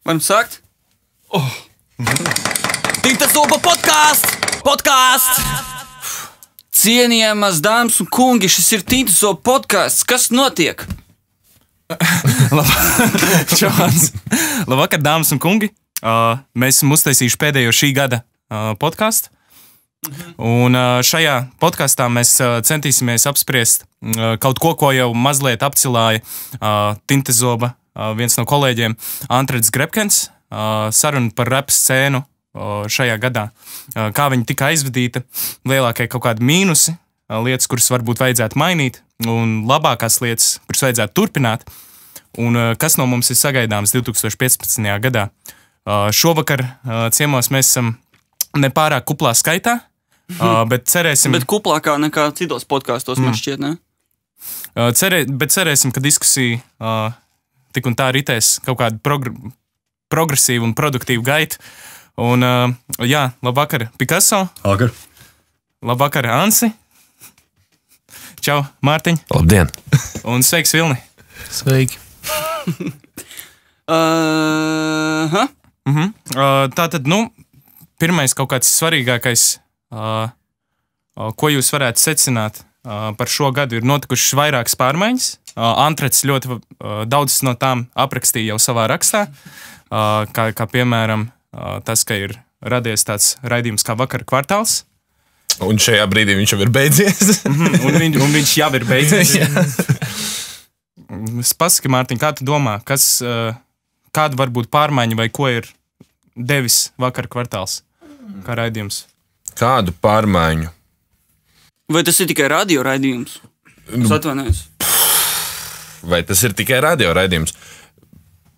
Varam sākt? Tinta Zoba podkāsts! Cienījamas dāmas un kungi, šis ir Tinta Zoba podkāsts. Kas notiek? Labvakar, dāmas un kungi. Mēs esam uztaisījuši pēdējo šī gada podkāstu. Un šajā podkāstā mēs centīsimies apspriest kaut ko, ko jau mazliet apcilāja Tinta Zoba, viens no kolēģiem, Antrets Grebkens, saruna par rap scēnu šajā gadā. Kā viņa tika aizvadīta, lielākie kaut kādi mīnusi, lietas, kuras varbūt vajadzētu mainīt, un labākās lietas, kuras vajadzētu turpināt, un kas no mums ir sagaidāms 2015. Gadā. Šovakar ciemos mēs esam nepārāk kuplā skaitā, bet cerēsim... Bet kuplākā nekā citos podkāstos, man šķiet, ne? Bet cerēsim, ka diskusija tik un tā ritēs kaut kādu progresīvu un produktīvu gaitu. Un, jā, labvakar, Picasso. Labvakar. Labvakar, Ansi. Čau, Mārtiņ. Labdien. Un sveiks, Vilni. Sveiki. Tātad, pirmais kaut kāds svarīgākais, ko jūs varētu secināt par šo gadu, ir notikušas vairākas pārmaiņas. Antrets ļoti daudzas no tām aprakstīja jau savā rakstā, kā piemēram tas, ka ir radies tāds raidījums kā Vakara kvartāls. Un šajā brīdī viņš jau ir beidzies. un viņš jau ir beidzies. Pasaki, Mārtiņ, kā tu domā, kāda var būt pārmaiņa vai ko ir devis Vakara kvartāls kā raidījums? Kādu pārmaiņu? Vai tas ir tikai radio raidījums? Es atvainojos. Vai tas ir tikai radio raidījums?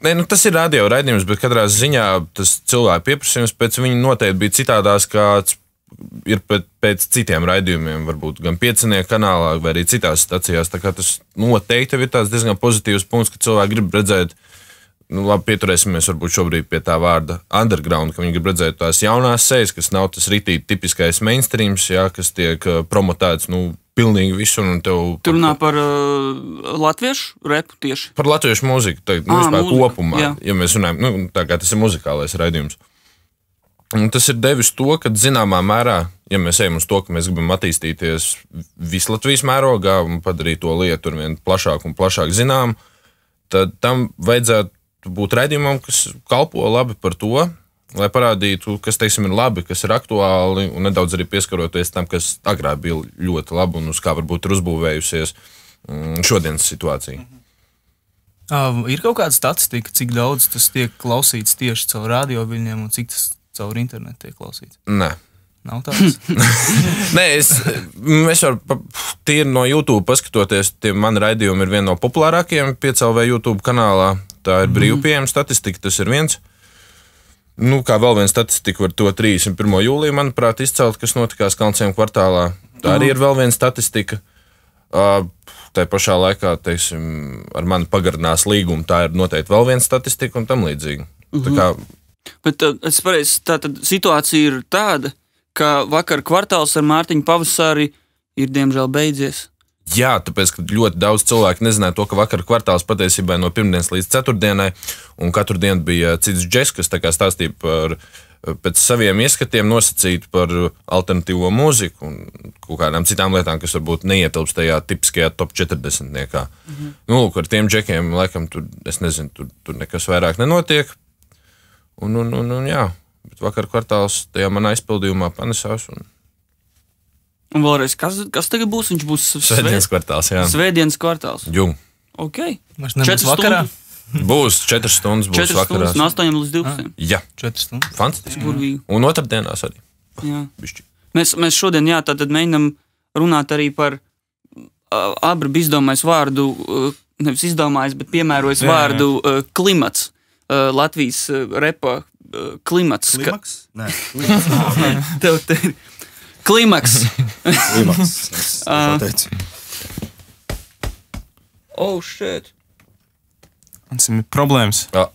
Nē, tas ir radio raidījums, bet katrā ziņā tas cilvēku pieprasījums pēc viņa noteikti bija citādās, kāds ir pēc citiem raidījumiem, varbūt gan Piecinieku kanālā vai arī citās stacijās. Tā kā tas noteikti ir tāds diezgan pozitīvs punkts, ka cilvēki grib redzēt, labi, pieturēsimies varbūt šobrīd pie tā vārda underground, ka viņi grib redzēt tās jaunās sejas, kas nav tas ritīgi tipiskais mainstreams, jā, kas tiek promotēts, pilnīgi visur. Tur runā par latviešu repu tieši? Par latviešu mūziku, vispār kopumā, jā. Ja mēs runājam, tā kā tas ir muzikālais raidījums. Un tas ir devis to, ka zināmā mērā, ja mēs ejam uz to, ka mēs gribam attīstīties vislatvijas mērogā un padarīt to lietu ar vien plašāk un plašāk zinām, tad tam vajadzētu būt raidījumam, kas kalpo labi par to, lai parādītu, kas, teiksim, ir labi, kas ir aktuāli, un nedaudz arī pieskaroties tam, kas agrāk bija ļoti labi un uz kā varbūt ir uzbūvējusies šodienas situācija. Ir kaut kāda statistika, cik daudz tas tiek klausīts tieši caur radioviļņiem un cik tas caur internetu tiek klausīts? Nē. Nav tāds? Nē, mēs varam tīri no YouTube paskatoties, tie mani raidījumi ir viena no populārākajiem 5LV YouTube kanālā. Tā ir brīvpieejama statistika, tas ir viens. Kā vēl viena statistika var to 31. jūliju, manuprāt, izcelt, kas notikās Kalnciem kvartālā. Tā arī ir vēl viena statistika. Tā pašā laikā, teiksim, ar mani pagarinās līgumu, tā ir noteikti vēl viena statistika un tam līdzīgi. Tā kā... Bet es pareizi, tātad situācija ir tāda, ka Vakara kvartāls ar Mārtiņu Pavasari ir diemžēl beidzies. Jā, tāpēc, ka ļoti daudz cilvēku nezināja to, ka Vakara kvartāls patiesībā no pirmdienas līdz ceturtdienai, un katru dienu bija cits džeks, kas tā kā stāstīja par pēc saviem ieskatiem nosacītu par alternatīvo mūziku un kaut kādām citām lietām, kas varbūt neietilpst tajā tipiskajā top 40-niekā. Lūk, ar tiem džekiem, laikam, tur nekas vairāk nenotiek. Un jā, bet Vakara kvartāls tajā manā izpildījumā panesās. Un vēlreiz, kas tagad būs? Viņš būs Svētdienas kvartāls, jā. Svētdienas kvartāls. Jū. Ok. Viņš nebūs vakarā? Būs 4 stundas, būs vakarās. 4 stundas, no 8 līdz 12. Jā. 4 stundas. Fantastiski. Burvīgi. Un otrdienās arī. Jā. Bišķi. Mēs šodien, jā, tātad mēģinam runāt arī par Abrab izdomājis vārdu, nevis izdomājis, bet piemērojis vārdu klimats. Latvijas repa klimats. Klimaks? Nē. Tev te ir klimaks. Klimaks. Es pateicu. Oh, shit. Tas ir problēmas. Tā.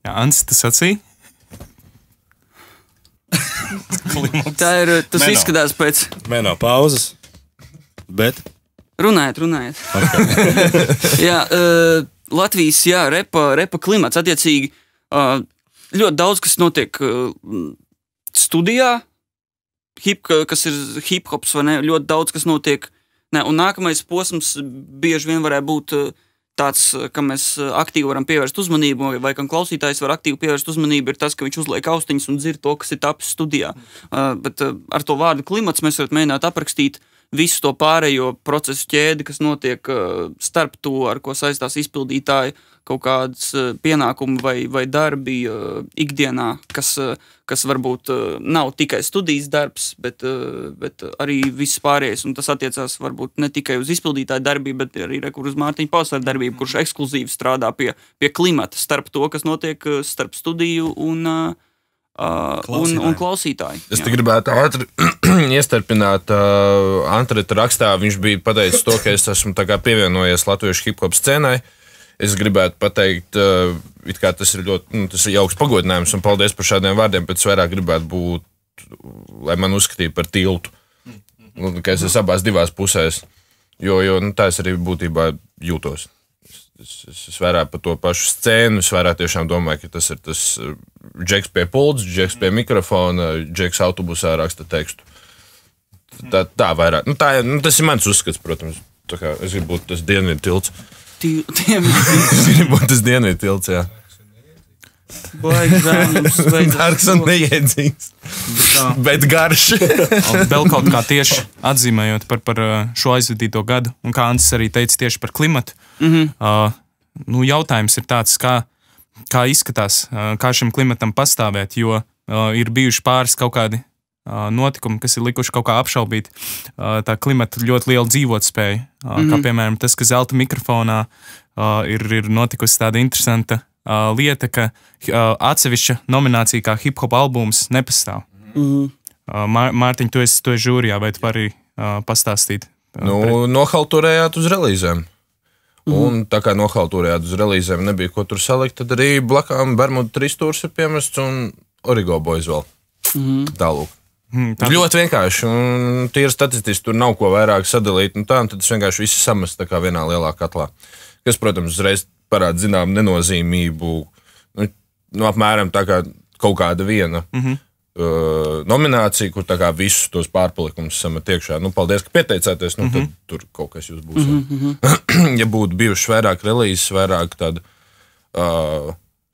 Jā, Ants, tu sacīji? Tā ir, tas izskatās pēc... Mēnā pauzes. Bet? Runājiet. Okay. Jā, Latvijas, repa klimats, attiecīgi, ļoti daudz, kas notiek studijā, kas ir hip-hops, vai ne, ļoti daudz, kas notiek, un nākamais posms bieži vien varētu būt tāds, ka mēs aktīvi varam pievērst uzmanību, vai kam klausītājs var aktīvi pievērst uzmanību, ir tas, ka viņš uzliek austiņas un dzird to, kas ir tapis studijā. Bet ar to vārdu klimats mēs varam mēģināt aprakstīt visu to pārējo procesu ķēdi, kas notiek starp to, ar ko saistās izpildītāji, kaut kādas pienākumi vai darbi ikdienā, kas varbūt nav tikai studijas darbs, bet arī viss pārējais. Un tas attiecās varbūt ne tikai uz izpildītāju darbību, bet arī uz Mārtiņa Pausara darbību, kurš ekskluzīvi strādā pie klimata starp to, kas notiek starp studiju un klausītāji. Es te gribētu ātri iestarpināt Antreta rakstā. Viņš bija pateicis to, ka es esmu pievienojies latviešu hip-hop scēnai. Es gribētu pateikt, it kā tas ir ļoti tas ir jauks pagodinājums, un paldies par šādiem vārdiem, bet es vairāk gribētu būt, lai man uzskatītu par tiltu. Ka es esmu abās divās pusēs, jo tā es arī būtībā jūtos. Es vairāk par to pašu scēnu, es vairāk tiešām domāju, ka tas ir tas džeks pie pults, džeks pie mikrofona, džeks autobusā raksta tekstu. Tā vairāk. Tas ir mans uzskats, protams. Es gribu būt tas dienvidu tilts. Es gribu būt tas dienvidu tilts, jā. Dārgs un neiedzīgs, bet garš. Vēl kaut kā tieši atzīmējot par šo aizvadīto gadu, un kā Antis arī teica tieši par klimatu, jautājums ir tāds, kā izskatās, kā šim klimatam pastāvēt, jo ir bijuši pāris kaut kādi notikumi, kas ir likuši kaut kā apšaubīt tā klimata ļoti lielu dzīvotspēju. Kā piemēram tas, ka zelta mikrofonā ir notikusi tāda interesanta lieta, ka atsevišķa nominācija kā hip-hop albums nepastāv. Mārtiņ, tu esi žūrijā, vai tu vari pastāstīt? Nohalturējāt uz relīzēm. Un tā kā nohalturējāt uz relīzēm nebija ko tur salikt, tad arī blakām Bermudu tristūrs ir piemests un Origo Boys vēl. Tālūk. Ļoti vienkārši, un tīri statistiski tur nav ko vairāk sadalīt, un tad tas vienkārši viss samest tā kā vienā lielā katlā. Kas, protams, uzreiz parāda zinām nenozīmību, apmēram tā kā kaut kāda viena nominācija, kur tā kā visus tos pārpalikumus samet iekšā. Paldies, ka pieteicāties, tad tur kaut kas jūs būs. Ja būtu bijuši vairāk relīzes, vairāk tāda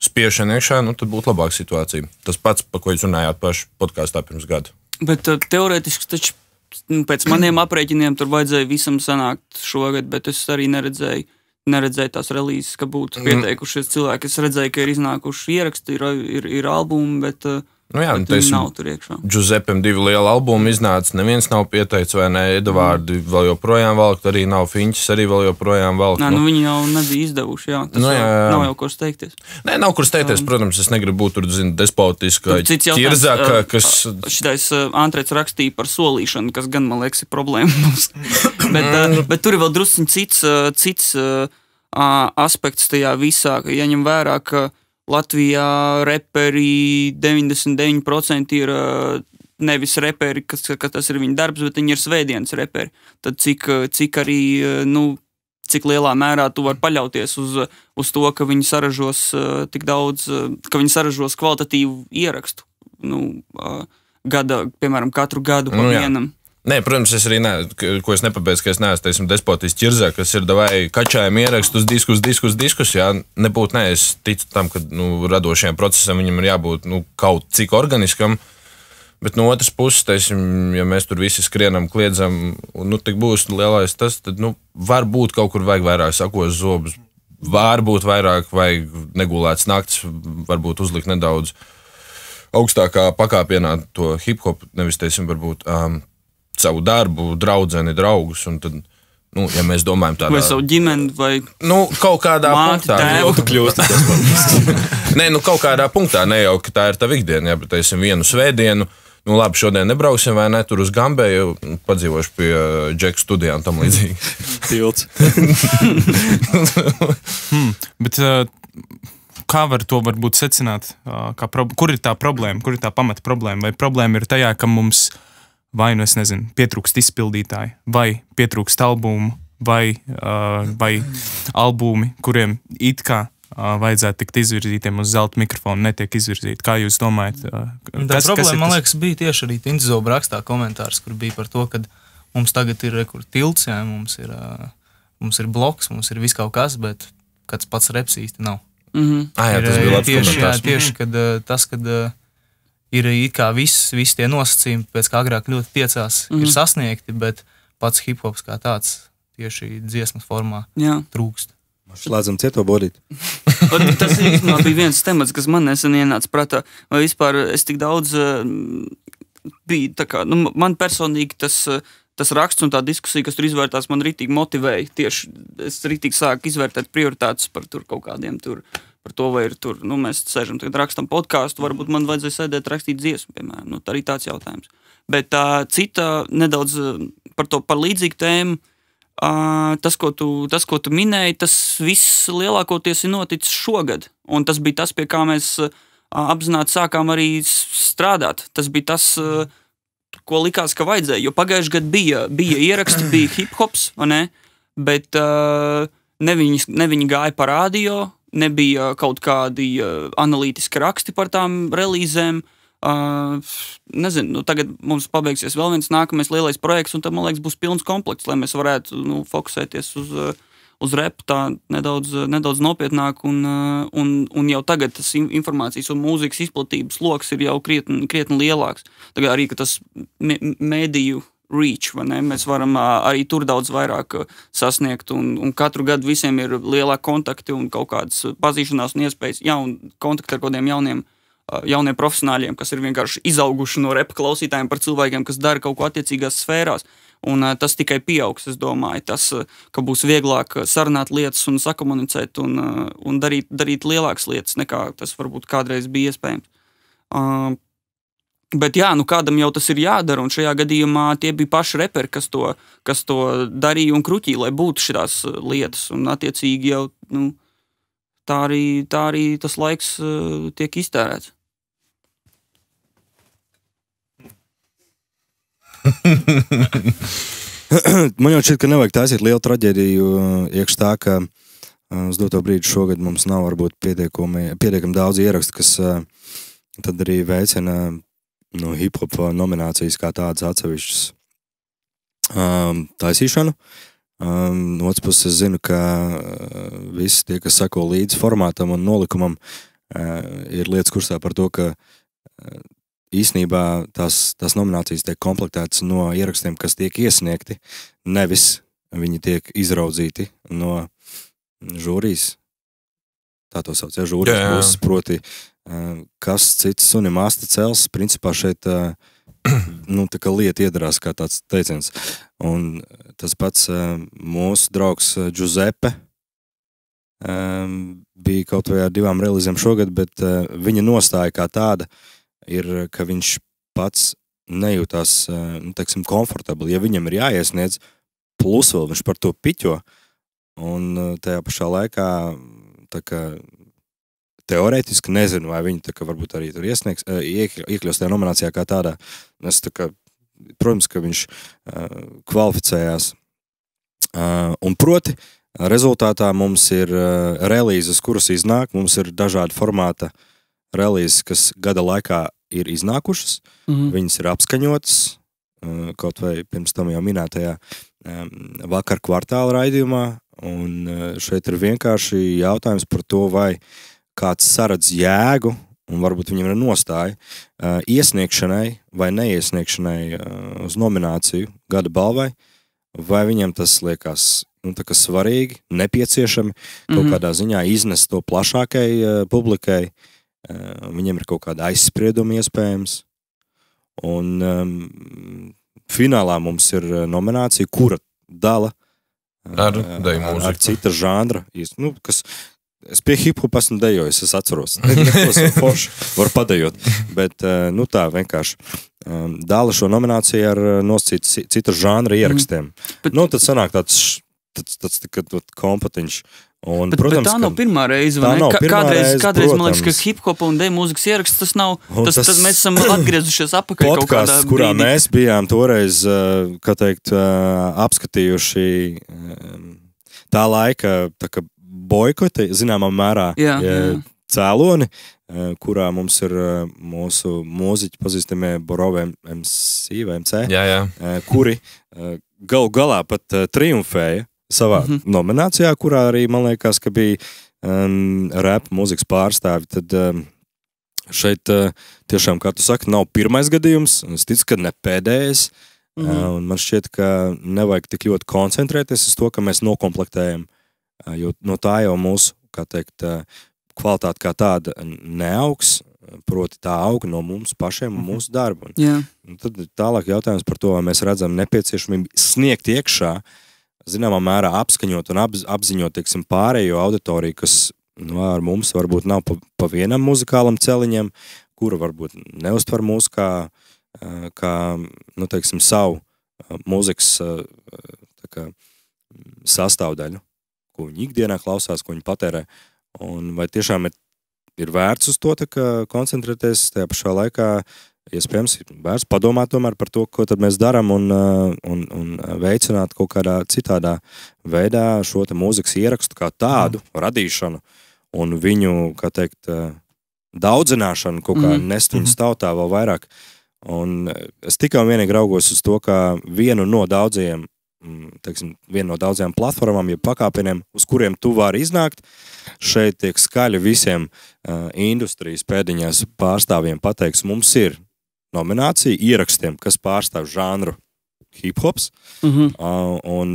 spiešana iekšā, tad būtu labāka situācija. Tas pats, par ko jūs runājāt paši podkāstā pirms gada. Bet teorētiski taču pēc maniem aprēķiniem tur vajadzēja visam sanākt šogad, bet es arī neredzēju tās relīzes, ka būtu pieteikušies cilvēki. Es redzēju, ka ir iznākuši ieraksti, ir albumi, bet nav tur iekšā. Giuseppem 2 liela albumi iznāca, neviens nav pieteicis, vai ne? Edvārdi vēl joprojām valkt, arī nav Fiņķis, arī vēl joprojām valkt. Viņi jau nebija izdevuši, jā. Tas nav jau kur steigties. Nē, nav kur steigties, protams, es negribu būt tur, despotiska ķirzā, kas... Šitais Antrets rakstīja par solīšanu, kas gan, man liekas, ir problēma mums. Bet tur ir vēl drusciņ cits aspekts tajā visā, ka jaņem vērā, ka Latvijā reperi 99% ir nevis reperi, ka tas ir viņa darbs, bet viņi ir svētdienas reperi. Tad cik arī, cik lielā mērā tu var paļauties uz to, ka viņi saražos tik daudz, ka viņi saražos kvalitatīvu ierakstu, piemēram, katru gadu pa vienam. Nē, protams, es arī ko es nepabeidzu, ka es neesmu, teiksim, despotis ķirzā, kas ir davai kačājiem ierakstus, diskus, jā, nebūtu, es ticu tam, ka, radošajam procesam viņam ir jābūt, kaut cik organiskam, bet no otras puses, teiksim, ja mēs tur visi skrienam, kliedzam, un, tik būs lielais tas, tad, varbūt kaut kur vajag vairāk sakos zobus, varbūt vairāk vajag negulēts naktis, varbūt uzlikt nedaudz augstākā pakāpienā to hip-hop, nevis, teiksim, varbūt, savu darbu, draudzeni, draugus, un tad, ja mēs domājam tādā... Vai savu ģimeni, vai... kaut kādā punktā. Tu kļūsti tas Nē, kaut kādā punktā nejau, ka tā ir tava ikdiena, bet teiksim vienu svētdienu, labi, šodien nebrauksim vai ne, tur uz Gambēju, padzīvošu pie Džeka studijām, tam līdzīgi. Tilts. Bet kā var to varbūt secināt? Kur ir tā problēma? Kur ir tā pamata problēma? Vai problēma ir tajā, ka mums vai, nu es nezinu, pietrūkst izpildītāji, vai pietrūkst albumu, vai albumi, kuriem it kā vajadzētu tikt izvirzītiem uz zelta mikrofonu, netiek izvirzīti. Kā jūs domājat? Tā problēma, man liekas, bija tieši arī Tinzoba rakstā komentārs, kur bija par to, ka mums tagad ir tilts, jā, mums ir bloks, mums ir viss kaut kas, bet kāds pats reps īsti nav. Jā, tas bija labs komentārs. Tieši, kad ir it kā visi tie nosacījumi, pēc kā agrāk ļoti tiecās, ir sasniegti, bet pats hip-hops kā tāds tieši dziesmas formā trūkst. Slēdzam cieto bodīt. Tas bija viens temats, kas man nesen ienāca prātā. Vai vispār es tik daudz bija tā kā, man personīgi tas raksts un tā diskusija, kas tur izvērtās, man ritīgi motivēja. Tieši es ritīgi sāku izvērtēt prioritātes par tur kaut kādiem tur, par to, vai ir tur, mēs sēžam tagad rakstam podcastu, varbūt man vajadzēja sēdēt rakstīt dziesmu, piemēram. Tā arī tāds jautājums. Bet tā cita nedaudz par līdzīgu tēmu, tas, ko tu minēji, tas viss lielākoties ir noticis šogad. Un tas bija tas, pie kā mēs apzināti sākām arī strādāt. Tas bija tas, ko likās, ka vajadzēja. Jo pagājuši gadu bija ieraksti, bija hip-hops, bet ne viņi gāja pa radio, nebija kaut kādi analītiski raksti par tām relīzēm. Nezinu, tagad mums pabeigsies vēl viens nākamais lielais projekts, un tad, man liekas, būs pilns komplekts, lai mēs varētu fokusēties uz repu tā nedaudz nopietnāk, un jau tagad tas informācijas un mūzikas izplatības loks ir jau krietni lielāks. Tagad arī, ka tas mēdīju reach, vai ne? Mēs varam arī tur daudz vairāk sasniegt, un katru gadu visiem ir lielāki kontakti un kaut kādas pazīšanās un iespējas, un kontakti ar kādiem jauniem profesionāļiem, kas ir vienkārši izauguši no repa klausītājiem par cilvēkiem, kas dara kaut ko attiecīgās sfērās. Un tas tikai pieaugs, es domāju. Tas, ka būs vieglāk sarunāt lietas un sakomunicēt un darīt lielākas lietas, nekā tas varbūt kādreiz bija iespējams. Bet kādam jau tas ir jādara, un šajā gadījumā tie bija paši reperi, kas to darīja un kruķīja, lai būtu šitās lietas. Un attiecīgi jau, tā arī tas laiks tiek iztērēts. Man jau šķiet, ka nevajag taisīt lielu traģēdiju iekš tā, ka uz doto brīdi šogad mums nav varbūt pietiekami daudz ierakstu, kas tad arī veicina hip-hop nominācijas kā tādas atsevišķas taisīšanu. No otras puses es zinu, ka visi tie, kas sako līdz formātam un nolikumam, ir lietas kursā par to, ka īsnībā tās nominācijas tiek komplektētas no ierakstiem, kas tiek iesniegti, nevis viņi tiek izraudzīti no žūrijas. Tā to sauc, žūrijas puses, proti, kas cits sunim asti cels, principā šeit tā kā lieta iedarās kā tāds teiciens. Un tas pats mūsu draugs Giuseppe bija kaut vai ar 2 relīzēm šogad, bet viņa nostāja kā tāda ir, ka viņš pats nejūtās, komfortabli. Ja viņam ir jāiesniedz, plus vēl viņš par to piķo, un tajā pašā laikā tā kā teorētiski nezinu, vai viņi tā kā varbūt arī tur iesniegs, iekļūst tajā nominācijā kā tādā. Es tā kā, protams, ka viņš kvalificējās. Un proti, rezultātā mums ir relīzes, kuras iznāk, mums ir dažādi formāta relīzes, kas gada laikā ir iznākušas, viņas ir apskaņotas, kaut vai pirms tam jau minētajā vakar kvartāla raidījumā, un šeit ir vienkārši jautājums par to, vai kāds saredz jēgu, un varbūt viņam ir nostāja iesniegšanai vai neiesniegšanai uz nomināciju gada balvai, vai viņam tas liekas tā kā svarīgi, nepieciešami, kaut kādā ziņā iznest to plašākai publikai, viņiem ir kaut kāda aizsprieduma iespējams, un finālā mums ir nominācija, kura dala ar cita žanra, kas es pie hip-hop esmu dejojis, es atceros, forši var padejot, bet tā vienkārši dala šo nomināciju ar nosacīt cita žanra ierakstiem. Tad sanāk tāds kompetenci Bet, protams, bet tā nav pirmā reize, vai ne? Kādreiz man liekas, ka hip-hopa un D-mūzikas ieraksts tas nav, tas mēs esam atgriezušies apakaļ kaut kādā brīdī. Kurā mēs bijām toreiz, kā teikt, apskatījuši tā laika tā kā boikoti, zināmā mērā, cēloni, kurā mums ir mūsu mūziķi pazīstamie Borove MC vai MC, kuri galā pat triumfēja savā nominācijā, kurā arī, man liekas, ka bija rap mūzikas pārstāvi, tad šeit tiešām, kā tu saki, nav pirmais gadījums, es ticu, ka ne pēdējais, un man šķiet, ka nevajag tik ļoti koncentrēties uz to, ka mēs nokomplektējam, jo no tā jau mūsu, kā teikt, kvalitāte kā tāda neaugs, proti tā auga no mums pašiem un mūsu darbu. Un tad tālāk jautājums par to, vai mēs redzam nepieciešamību sniegt iekšā, zināmā mērā apskaņot un apziņot, teiksim, pārējo auditoriju, kas ar mums varbūt nav pa vienam muzikālam celiņam, kura varbūt neuztver mūs kā nu, teiksim, savu mūzikas tā kā sastāvdaļu, ko viņi ikdienā klausās, ko viņi patērē. Un vai tiešām ir vērts uz to tā kā koncentrēties tajā pašā laikā, iespējams, vērts padomāt tomēr par to, ko tad mēs darām un veicināt kaut kādā citādā veidā šo te mūzikas ierakstu kā tādu radīšanu un viņu, kā teikt, daudzināšanu, kaut kā nest viņus tautā vēl vairāk. Un es tikai un vienīgi raugos uz to, kā vienu no daudzajām platformām, ja pakāpieniem, uz kuriem tu vari iznākt, šeit tiek skaļi visiem industrijas pēdiņās pārstāvjiem pateiks, mums ir nominācija ierakstiem, kas pārstāv žanru hip-hops, un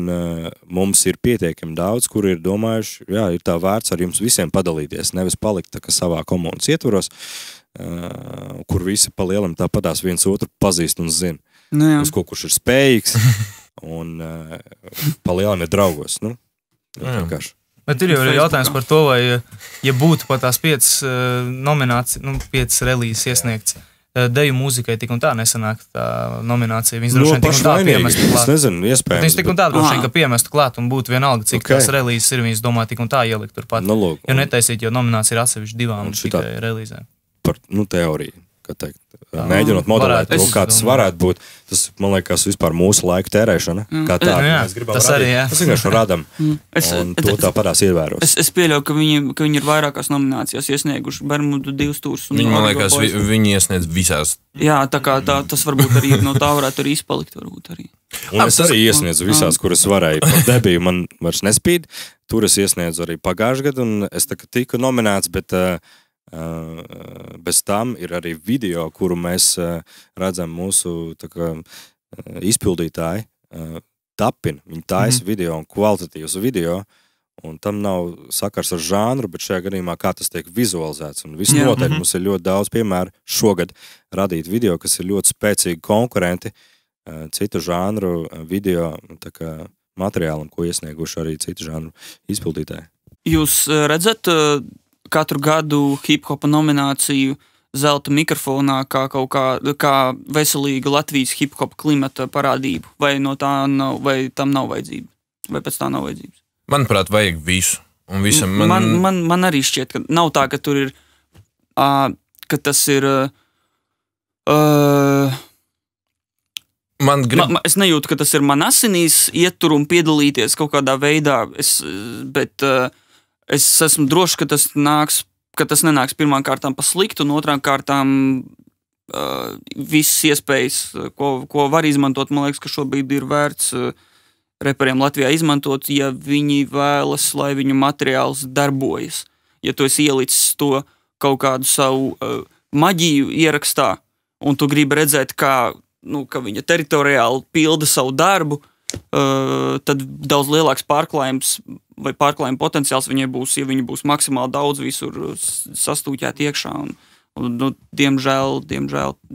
mums ir pietiekami daudz, kur ir domājuši, jā, ir tā vērts ar jums visiem padalīties, nevis palikt tā, ka savā komunas ietvaros, kur visi pa lielam tāpatās viens otru pazīst un zina. Uz ko kurš ir spējīgs, un pa lielam ir draugos. Nu, vienkārši. Bet ir jau jautājums par to, vai, ja būtu pat tās 5 nominācijas, 5 relīzes iesniegts, deju mūzikai tik un tā nesanāk tā nominācija. Viņas droši vien tik un tā piemestu klāt. Es nezinu, iespējams. Viņas tik un tā droši vien, ka piemestu klāt un būtu vienalga, cik tās relīzes ir, viņas domā tik un tā ielikt turpat. Jo netaisīt, jo nominācija ir atsevišķi 2 tikai relīzēm. Par, teoriju, kā teikt. Mēģinot modelēt to, kā tas varētu būt. Tas, man liekas, vispār mūsu laika tērēšana. Kā tā, mēs gribam tas radīt. Arī, jā. Tas vienkārši radam. Un to tāpatās ievēros. Es pieļauju, ka viņi ir vairākās nominācijās iesnieguši Bermudu 2 stūrus. Viņi, man liekas, viņi iesniedz visās. Jā, tā kā tas varbūt arī no tā varētu arī izpalikt. Varbūt arī. Un es arī iesniedzu visās, kuras varēju. Par debiju man vairs nespīd. Tur es iesniedzu arī pagājušajā gadu, un es tā kā tiku nominēts, bet bez tam ir arī video, kuru mēs redzam mūsu tā kā, izpildītāji tapina. Viņi taisa video un kvalitatīvs video, un tam nav sakars ar žānru, bet šajā gadījumā kā tas tiek vizualizēts. Un viss noteikti mums ir ļoti daudz piemēru šogad radīt video, kas ir ļoti spēcīgi konkurenti citu žānru video tā kā, materiālam, ko iesnieguši arī citu žānru izpildītāji. Jūs redzat katru gadu hip-hopa nomināciju zelta mikrofonā kā veselīga Latvijas hip-hopa klimata parādību? Vai no tā nav, vai tam nav vajadzība? Vai pēc tā nav vajadzības? Manuprāt, vajag visu. Un visam man arī šķiet, ka nav tā, ka tur ir, ka tas ir... es nejūtu, ka tas ir man asinīs iet tur un piedalīties kaut kādā veidā, bet... Es esmu drošs, ka tas nenāks pirmām kārtām pa sliktu, un otrām kārtām visas iespējas, ko var izmantot, man liekas, ka šobrīd ir vērts reperiem Latvijā izmantot, ja viņi vēlas, lai viņu materiāls darbojas. Ja tu esi ielicis to kaut kādu savu maģiju ierakstā, un tu gribi redzēt, ka viņa teritoriāli pilda savu darbu, tad daudz lielāks pārklājums vai pārklājuma potenciāls viņai būs, ja viņi būs maksimāli daudz visur sastūķēt iekšā. Un diemžēl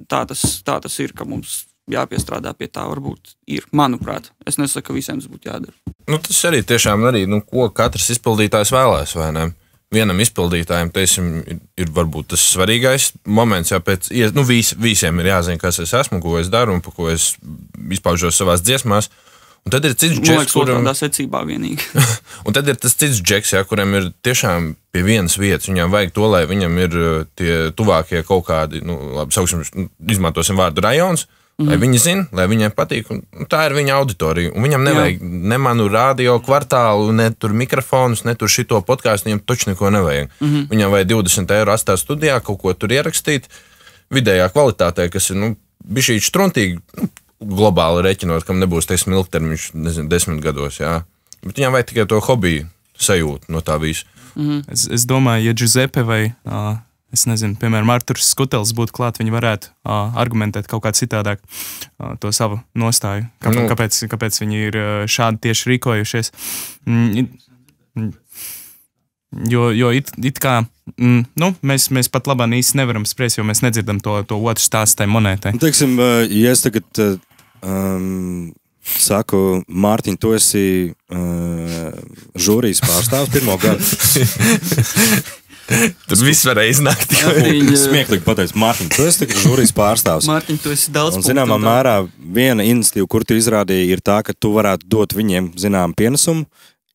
tā tas ir, ka mums jāpiestrādā pie tā, varbūt ir, manuprāt. Es nesaku, ka visiem tas būtu jādara. Tas arī tiešām arī, ko katrs izpildītājs vēlēs, vai ne? Vienam izpildītājam, teiksim, ir varbūt tas svarīgais moments, visiem ir jāzina, kas es esmu, ko es daru un pa ko es izpaužos savās dziesmās. Un tad ir cits džeks, kuram tādā secībā vienīgi. Un tad ir tas cits džeks, jā, kuram ir tiešām pie vienas vietas. Viņam vajag to, lai viņam ir tie tuvākie kaut kādi, labi, sauksim, izmantosim vārdu rajons, lai viņi zina, lai viņiem patīk. Un tā ir viņa auditorija. Un viņam nevajag ne manu radio kvartālu, ne tur mikrofonus, ne tur šito podkāstu. Viņam taču neko nevajag. Viņam vajag 20 eiro atstāt studijā, kaut ko tur ierakstīt. Vidējā kvalitātē, kas ir, bišķīt struntīgi, globāli reķinot, kam nebūs, teiksim, ilgtermiņš, 10 gados, jā. Bet viņam vajag tikai to hobiju sajūtu no tā visu. Es domāju, ja Giuseppe vai, es nezinu, piemēram, Arturs Skutels būtu klāt, viņi varētu argumentēt kaut kā citādāk to savu nostāju. Kāpēc viņi ir šādi tieši rīkojušies. Jo it kā, mēs pat labāk īsti nevaram spriest, jo mēs nedzirdam to otru stāstu tai monētai. Teiksim, ja es tagad saku, Mārtiņ, tu esi žūrijas pārstāvs pirmo gadu. Tas viss varēja iznākt. Smieklīgi pateicu, Mārtiņ, tu esi tagad žūrijas pārstāvs. Mārtiņ, tu esi daudz punktu. Un zināmā mērā viena iniciatīva, kur tu izrādīji, ir tā, ka tu varētu dot viņiem zinām pienesumu,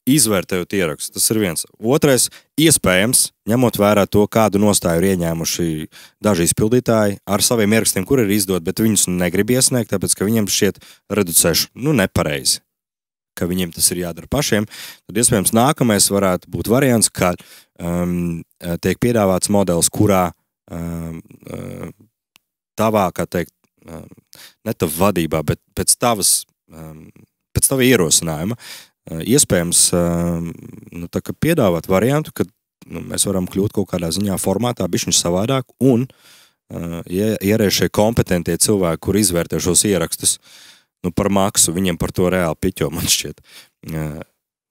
izvērtējot ierakstu. Tas ir viens. Otrais, iespējams, ņemot vērā to, kādu nostāju ir ieņēmuši daži izpildītāji ar saviem ierakstiem, kur ir izdot, bet viņus negrib iesniegt, tāpēc, ka viņiem šķiet reducēšu, nepareizi, ka viņiem tas ir jādara pašiem. Tad, iespējams, nākamais varētu būt variants, ka tiek piedāvāts modelis, kurā tavā, kā teikt, ne tavu vadībā, bet pēc tava ierosinājuma, iespējams piedāvāt variantu, ka mēs varam kļūt kaut kādā ziņā formātā bišķiņ savādāk un ierēšie kompetentie cilvēki, kur izvērtē šos ierakstus par maksu, viņiem par to reāli piķo, man šķiet.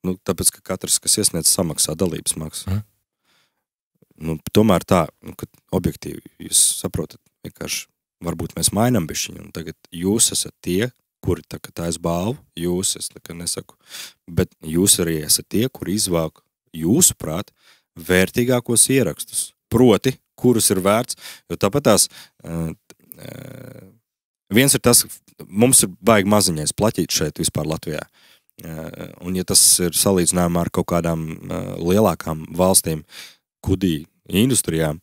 Tāpēc, ka katrs, kas iesniedz, samaksā dalības maksu. Tomēr tā, ka objektīvi jūs saprotat, vienkārši varbūt mēs mainām bišķiņu, un tagad jūs esat tie, kuri taisa balvu, jūs, es nesaku, bet jūs arī esat tie, kuri izvāk jūsu prāt vērtīgākos ierakstus. Proti, kurus ir vērts, jo tāpat tās viens ir tas, mums ir baigi maziņais plaķīt šeit vispār Latvijā. Un ja tas ir salīdzinājumā ar kaut kādām lielākām valstīm, kudī industrijām,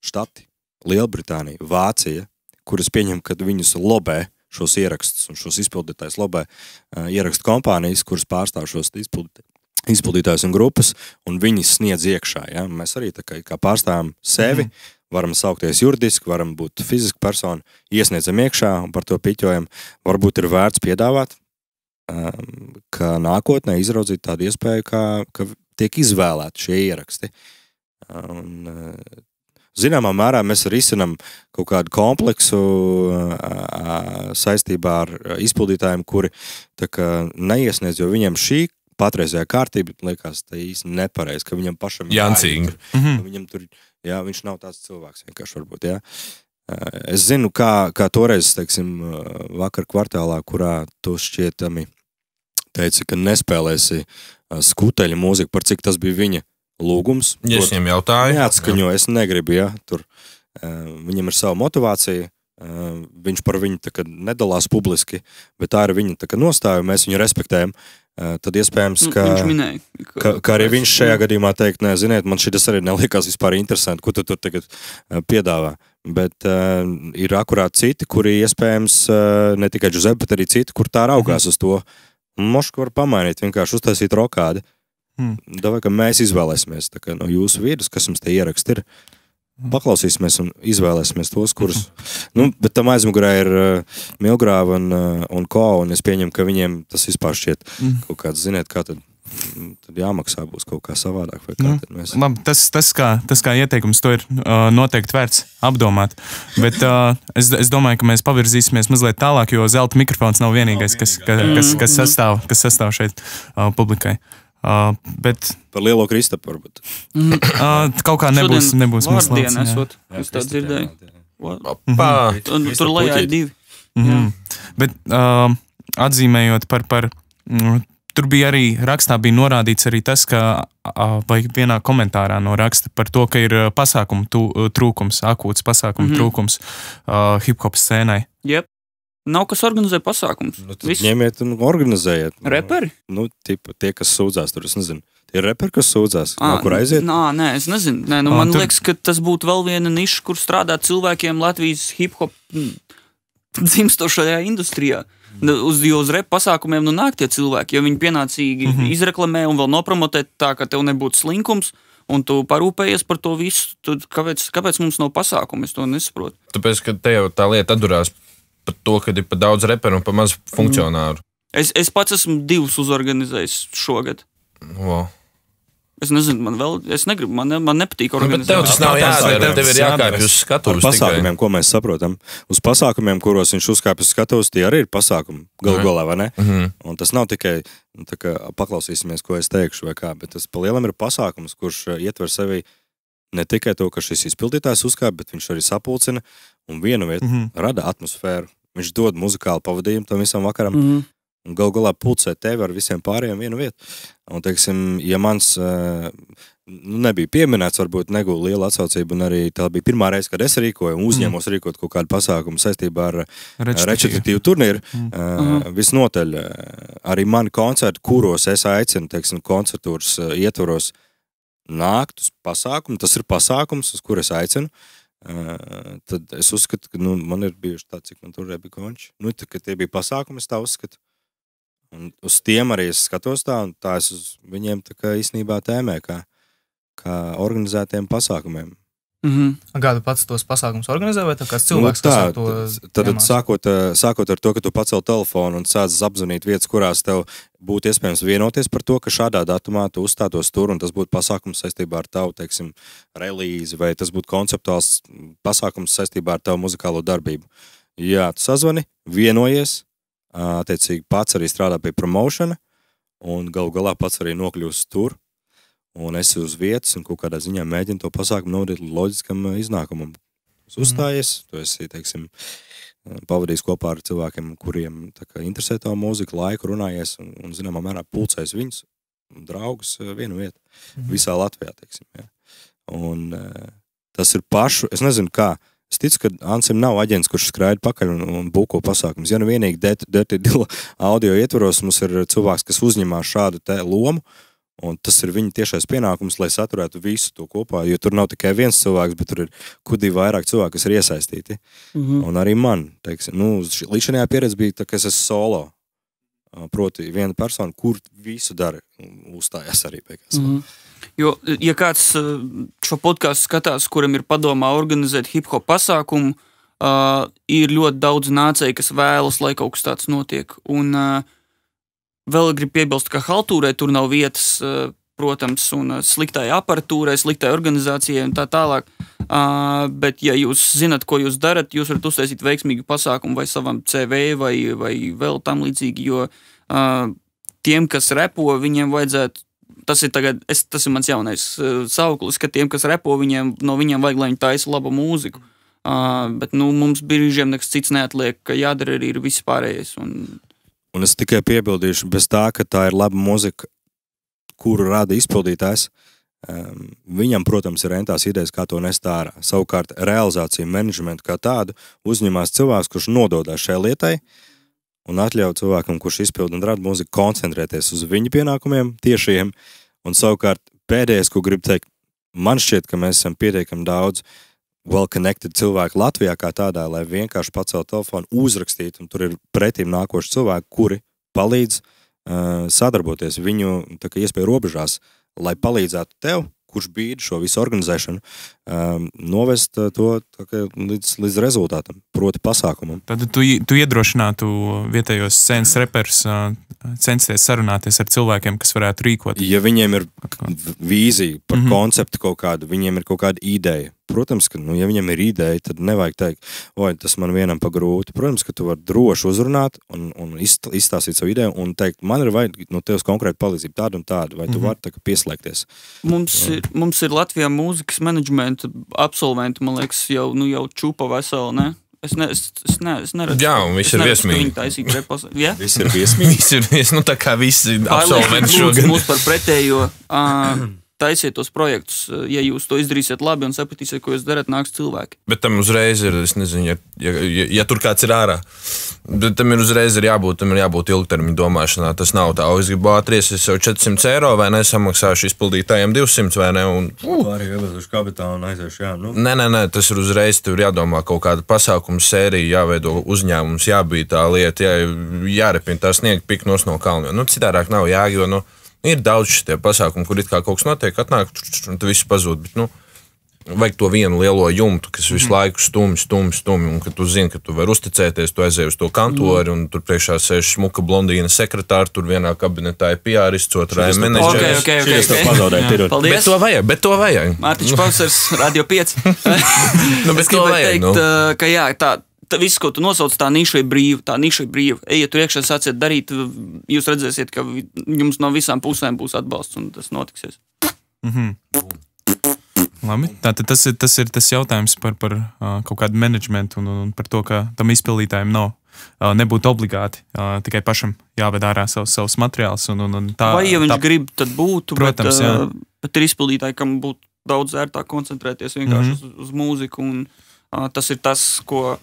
štati, Lielbritānija, Vācija, kuras pieņem, kad viņus lobē šos ierakstus un šos izpildītājus lobē ierakstu kompānijas, kuras pārstāv šos izpildītājus un grupas, un viņi sniedz iekšā. Ja? Mēs arī kā pārstāvam sevi, varam saukties juridiski, varam būt fiziski persona, iesniedzam iekšā un par to piķojam. Varbūt ir vērts piedāvāt, ka nākotnē izraudzīt tādu iespēju, ka tiek izvēlēti šie ieraksti. Zināmā mērā mēs arī izcinām kaut kādu kompleksu saistībā ar izpildītājiem, kuri neiesniedz, jo viņiem šī patreizējā kārtība liekas tā īsti nepareiz, ka viņam pašam Jancīgi. Viņam tur, viņš nav tāds cilvēks vienkārši varbūt, Es zinu, kā toreiz, teiksim, vakar kvartālā, kurā tu šķietami teici, ka nespēlēsi skuteļu mūziku, par cik tas bija viņa lūgums. Ja es viņam jautāju. Neatskaņo, es negribu, tur viņam ir sava motivācija, viņš par viņu nedalās publiski, bet tā ir viņa nostāja, mēs viņu respektējam, tad iespējams, ka arī viņš šajā gadījumā teikt, nē, ziniet, man šitas arī nelikās vispār interesanti, ko tu tur tagad piedāvā. Bet ir akurāt citi, kuri iespējams, ne tikai Giuseppe, bet arī citi, kur tā raugās uz to. Mošku var pamainīt, vienkārši uztaisīt rokādi. Davai, ka mēs izvēlēsimies no jūsu vīrus, kas jums te ierakst ir. Paklausīsimies un izvēlēsimies tos, kurus. Bet tam aizmugurē ir Milgrāva un Ko, un es pieņemu, ka viņiem tas vispār šķiet kaut kāds, ziniet, kā tad jāmaksā būs kaut kā savādāk. Vai kā tad mēs... Labi, tas kā ieteikums, to ir noteikti vērts apdomāt. Bet es domāju, ka mēs pavirzīsimies mazliet tālāk, jo zelta mikrofons nav vienīgais, kas sastāv šeit publikai. Bet... Par lielo Kristapu varbūt. Kaut kā nebūs mums vārdiena esot, es tā dzirdēju. Tur lejā ir 2. Bet atzīmējot par tur bija arī rakstā bija norādīts arī tas, ka vai vienā komentārā no raksta par to, ka ir pasākumu trūkums, akūts pasākumu trūkums hip-hop scēnai. Yep. Nav kas organizē pasākums. Ņemiet un organizējiet. Reperi? Tie, kas sūdzās tur, es nezinu. Tie reperi, kas sūdzās, nav kur aiziet? Nē, es nezinu. Man liekas, ka tas būtu vēl viena niša, kur strādāt cilvēkiem Latvijas hip-hop dzimstošajā industrijā. Jo uz rep pasākumiem nāk tie cilvēki, jo viņi pienācīgi izreklamē un vēl nopromotē tā, ka tev nebūtu slinkums, un tu parūpējies par to visu. Kāpēc mums nav pasākumu? Es to nesaprotu. Tāpēc, ka te jau tā lieta atdurās par to, ka ir par daudz reperu un par maz funkcionāru. Es pats esmu 2 uzorganizējis šogad. Wow. Es nezinu, man nepatīk organizēt. Bet tev tas nav jādara, tev ir jākāpj uz skatuves. Par pasākumiem, ko mēs saprotam. Uz pasākumiem, kuros viņš uzkāpj uz skatuves, tie arī ir pasākumi, galā, vai ne? Un tas nav tikai, tā kā paklausīsimies, ko es teikšu, vai kā, bet tas pa lielam ir pasākums, kurš ietver sevi ne tikai to, ka šis izpildītājs uzkāpj, bet viņš arī sapulcina un vienu vietu rada atmosfēru. Viņš dod muzikālu pavadījumu tam visam vakaram. Un galā pulcē tevi ar visiem pārējiem vienu vietu. Un, teiksim, ja mans nebija pieminēts, varbūt negūla liela atsaucība, un arī tā bija pirmā reize, kad es rīkoju un uzņēmos rīkot kaut kādu pasākumu saistībā ar rečitatīvu turnīru. Visnotaļ arī mani koncerti, kuros es aicinu, teiksim, koncertūras ietvaros nākt uz pasākumu, tas ir pasākums, uz kur es aicinu, tad es uzskatu, ka man ir bijuši tā, cik man tur bija konči. Kad tie bija pasākumi, es tā uzskatu. Un uz tiem arī es skatos tā, un tā es uz viņiem tā kā īstenībā tēmē, kā organizētiem pasākumiem. Kādu pats tos pasākums organizē, vai tā kāds cilvēks, kas ar to tad sākot ar to, ka tu pacel telefonu un sāc apzvanīt vietas, kurās tev būtu iespējams vienoties par to, ka šādā datumā tu uzstātos tur, un tas būtu pasākums saistībā ar tavu, teiksim, relīzi, vai tas būtu konceptuāls pasākums saistībā ar tavu muzikālo darbību. Jā, tu sazvani, vienojies, attiecīgi pats arī strādā pie promošana, un galā pats arī nokļūst tur, un esi uz vietas, un kaut kādā ziņā mēģina to pasākumu novadīt loģiskam iznākumam. Uzstājies, tu esi, teiksim, pavadījis kopā ar cilvēkiem, kuriem tā kā interesē tā mūzika, laiku runājies, un zināmā mērā pulcēs viņus, draugus vienu vietu, visā Latvijā, teiksim, jā. Un tas ir pašu, es nezinu kā, es ticu, ka Ansim nav aģents, kurš skraida pakaļ un buko pasākums. Ja vienīgi Dirty Dilla audio ietvaros mums ir cilvēks, kas uzņemās šādu te lomu, un tas ir viņa tiešais pienākums, lai saturētu visu to kopā, jo tur nav tikai viens cilvēks, bet tur ir kudī vairāk cilvēki, kas ir iesaistīti. Un arī man, teiksim, līdzinājā pieredze bija tā, ka es esmu solo. Proti viena persona, kur visu dara, uzstājās arī beigās. Jo, ja kāds šo podcastu skatās, kuram ir padomā organizēt hip-hop pasākumu, ir ļoti daudz nācēji, kas vēlas, lai kaut kas tāds notiek. Un vēl grib piebilst, ka haltūrai tur nav vietas, protams, un sliktai aparatūrai, sliktai organizācijai un tā tālāk. Bet, ja jūs zinat, ko jūs darat, jūs varat uztaisīt veiksmīgu pasākumu vai savam CV vai vēl tam līdzīgi, jo tiem, kas repo, viņiem vajadzētu, tas ir mans jaunais sauklis, ka tiem, kas repo, no viņiem vajag, lai viņi taisa labu mūziku. Bet, mums brīžiem nekas cits neatliek, ka jādara arī ir viss pārējais. Un es tikai piebildīšu, bez tā, ka tā ir laba mūzika, kuru rada izpildītājs, viņam, protams, ir rentās idejas, kā to nest ārā. Savukārt, realizācija, menedžmentu kā tādu uzņemās cilvēks, kurš nododās šai lietai un atļauj cilvēkam, kurš izpilda un rada mūziku, koncentrēties uz viņa pienākumiem tiešiem. Un savukārt, pēdējais, ko gribu teikt, man šķiet, ka mēs esam pietiekami daudz well-connected cilvēki Latvijā kā tādā, lai vienkārši pacelt telefonu, uzrakstīt, un tur ir pretīm nākoši cilvēki, kuri palīdz sadarboties viņu tā kā iespēju robežās, lai palīdzētu tev, kurš bīda šo visu organizēšanu, novest to līdz rezultātam, proti pasākumam. Tad tu iedrošinātu vietējos scēnas reperus censties sarunāties ar cilvēkiem, kas varētu rīkot? Ja viņiem ir vīzija par konceptu kaut kādu, viņiem ir kaut kāda ideja. Protams, ka, ja viņam ir ideja, tad nevajag teikt, oi, tas man vienam pa grūti. Protams, ka tu vari droši uzrunāt un izstāstīt savu ideju un teikt, man ir vajag no tevis konkrēti palīdzību tādu un tādu, vai tu vari tā kā pieslēgties. Mums ir Latvijā mūzikas menedžmenta absolventi, man liekas, jau čupa vesela, ne? Es neredzu. Jā, un viss ir viesmīgi. Viss ir viesmīgi. Tā kā visi absolventi šogad. Mūs par pretējo. taisiet tos projektus. Ja jūs to izdarīsiet labi un sapratīsiet, ko jūs darat, nāks cilvēki. Bet tam uzreiz ir, es nezinu, ja tur kāds ir ārā, bet tam ir uzreiz jābūt ilgtermiņa domāšanā. Tas nav tā, es gribu ātries, es jau 400 eiro vai nesamaksāšu izpildītājiem 200 vai ne. Arī ieveduši kapitālu un aiziešu, jā. Nu. Nē, tas ir uzreiz, tur jādomā kaut kāda pasākuma sērija, jāveido uzņēmums, jābīt tā lieta, jārepina tā sniega piknos no kalna. Citādāk nav jēga, jo, ir daudz šitie pasākumi, kur it kā kaut kas notiek, atnāk, un tad viss pazūd. Bet, vajag to vienu lielo jumtu, kas visu laiku stumi, un ka tu zini, ka tu vari uzticēties, tu aizēji uz to kantori, un tur priekšā sēž smuka blondīna sekretāra, tur vienā kabinetā ir PR-ists, otrā ir menedžeris. Okay. Paldies. Bet to vajag. Mārtiņš Pausers, Radio 5. Bet to vajag. Teikt, ka jā, viss, ko tu nosauc, tā niša ir brīva. Ejiet tur iekšā, sāciet darīt, jūs redzēsiet, ka jums no visām pusēm būs atbalsts, un tas notiksies. Labi, tātad tas ir tas jautājums par kaut kādu menedžmentu un par to, ka tam izpildītājiem nebūtu obligāti tikai pašam jāved ārā savus materiālus. Vai, ja viņš grib, tad būtu, protams, bet ir izpildītāji, kam būtu daudz ērtāk koncentrēties vienkārši uz mūziku, un tas ir tas, ko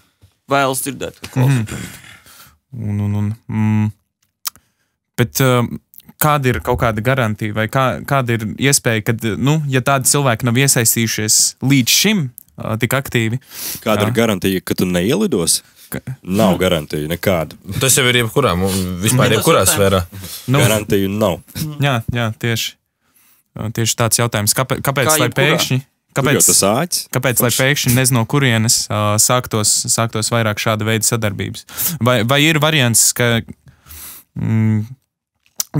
vēlas dzirdēt. Bet kāda ir kaut kāda garantija vai kāda ir iespēja, kad, ja tādi cilvēki nav iesaistījušies līdz šim tik aktīvi? Kāda ir garantija, ka tu neielidos? Nav garantija nekāda. Tas jau ir jebkurā sfērā. Garantiju nav. Jā, tieši tāds jautājums. Kāpēc lai pēkšņi? Kāpēc, lai pēkšņi nezinu, no kurienes sāktos vairāk šāda veida sadarbības? Vai ir variants, ka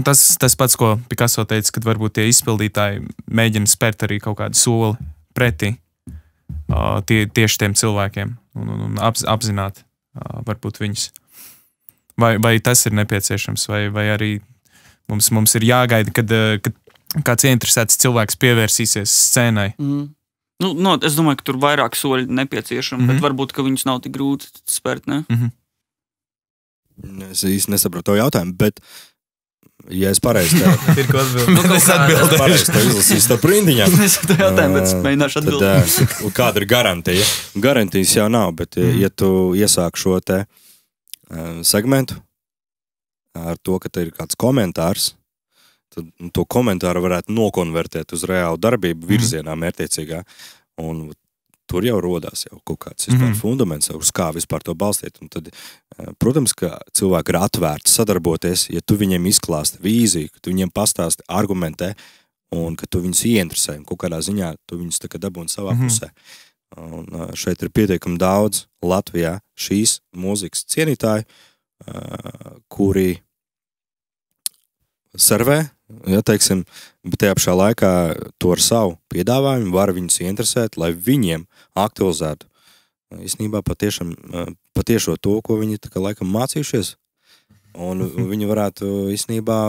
tas pats, ko Picasso teica, kad varbūt tie izpildītāji mēģina spērt arī kaut kādu soli pretī tieši tiem cilvēkiem un apzināt varbūt viņus? Vai tas ir nepieciešams, vai arī mums ir jāgaida, kad kāds ieinteresēts cilvēks pievērsīsies scēnai? Es domāju, ka tur vairāk soļi nepieciešami, bet varbūt, ka viņus nav tik grūti spērt, ne? Es īsti nesaprotu to jautājumu, bet, ja es pareizi tev... Ir ko atbildēt. Es pareizi tev izlasīju starp rindiņām. Es to jautājumu, bet es mēģināšu atbildēt. Tad, kāda ir garantija? Garantijas jau nav, bet ja tu iesāk šo te segmentu ar to, ka te ir kāds komentārs, tad to komentāru varētu nokonvertēt uz reālu darbību virzienā mērķtiecīgā. Un tur jau rodās kaut kāds fundaments, uz kā vispār to balstīt. Un tad, protams, ka cilvēki ir atvērti sadarboties, ja tu viņiem izklāsti vīziju, ka tu viņiem pastāsti, argumentē, un ka tu viņus ieinteresē, un kaut kādā ziņā tu viņus tā kā dabūni savā pusē. Un šeit ir pietiekami daudz Latvijā šīs mūzikas cienītāji, kuri servē, teiksim, bet tajā pašā laikā to ar savu piedāvājumu var viņus ieinteresēt, lai viņiem aktualizētu īstenībā patiešo to, ko viņi tā kā laikam mācījušies, un viņi varētu īstenībā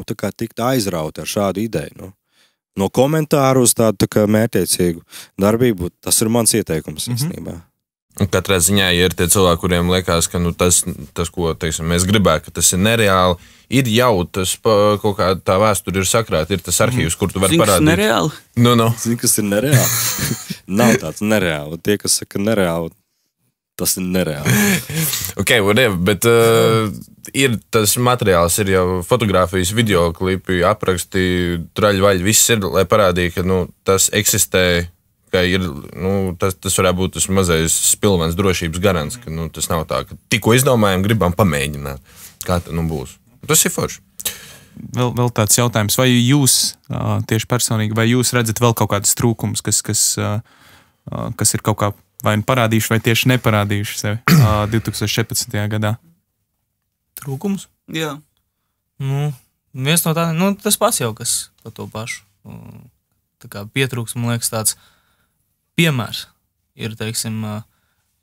tā kā tikt aizrauti ar šādu ideju. No komentāru uz tādu tā kā mērķtiecīgu darbību, tas ir mans ieteikums īstenībā. Katrā ziņā, ja ir tie cilvēki, kuriem liekas, ka tas ko teiksim, mēs gribētu, ka tas ir nereāli, ir jau tas kaut kā tā vēsture ir sakrāta, ir tas arhīvs, kur tu vari parādīt. Zini, kas nereāli? Zini, kas ir nereāli? Nav tāds nereāli. Tie, kas saka nereāli, tas ir nereāli. Whatever, bet ir tas materiāls, ir jau fotogrāfijas, videoklipi, apraksti, traļvaļi, viss ir, lai parādīja, ka tas eksistē. Tas varētu būt tas mazais spilvens drošības garants, ka tas nav tā, ka tikko izdomājam, gribam pamēģināt, kā tā būs. Tas ir forši. Vēl tāds jautājums, vai jūs tieši personīgi, vai jūs redzat vēl kaut kādas trūkumus, kas ir kaut kā vai parādījuši, vai tieši neparādījuši sevi 2017. gadā? Trūkums? Jā. Viens no tādiem, tas pats jau, kas par to pašu. Tā kā pietrūks, man liekas, tāds piemērs ir, teiksim,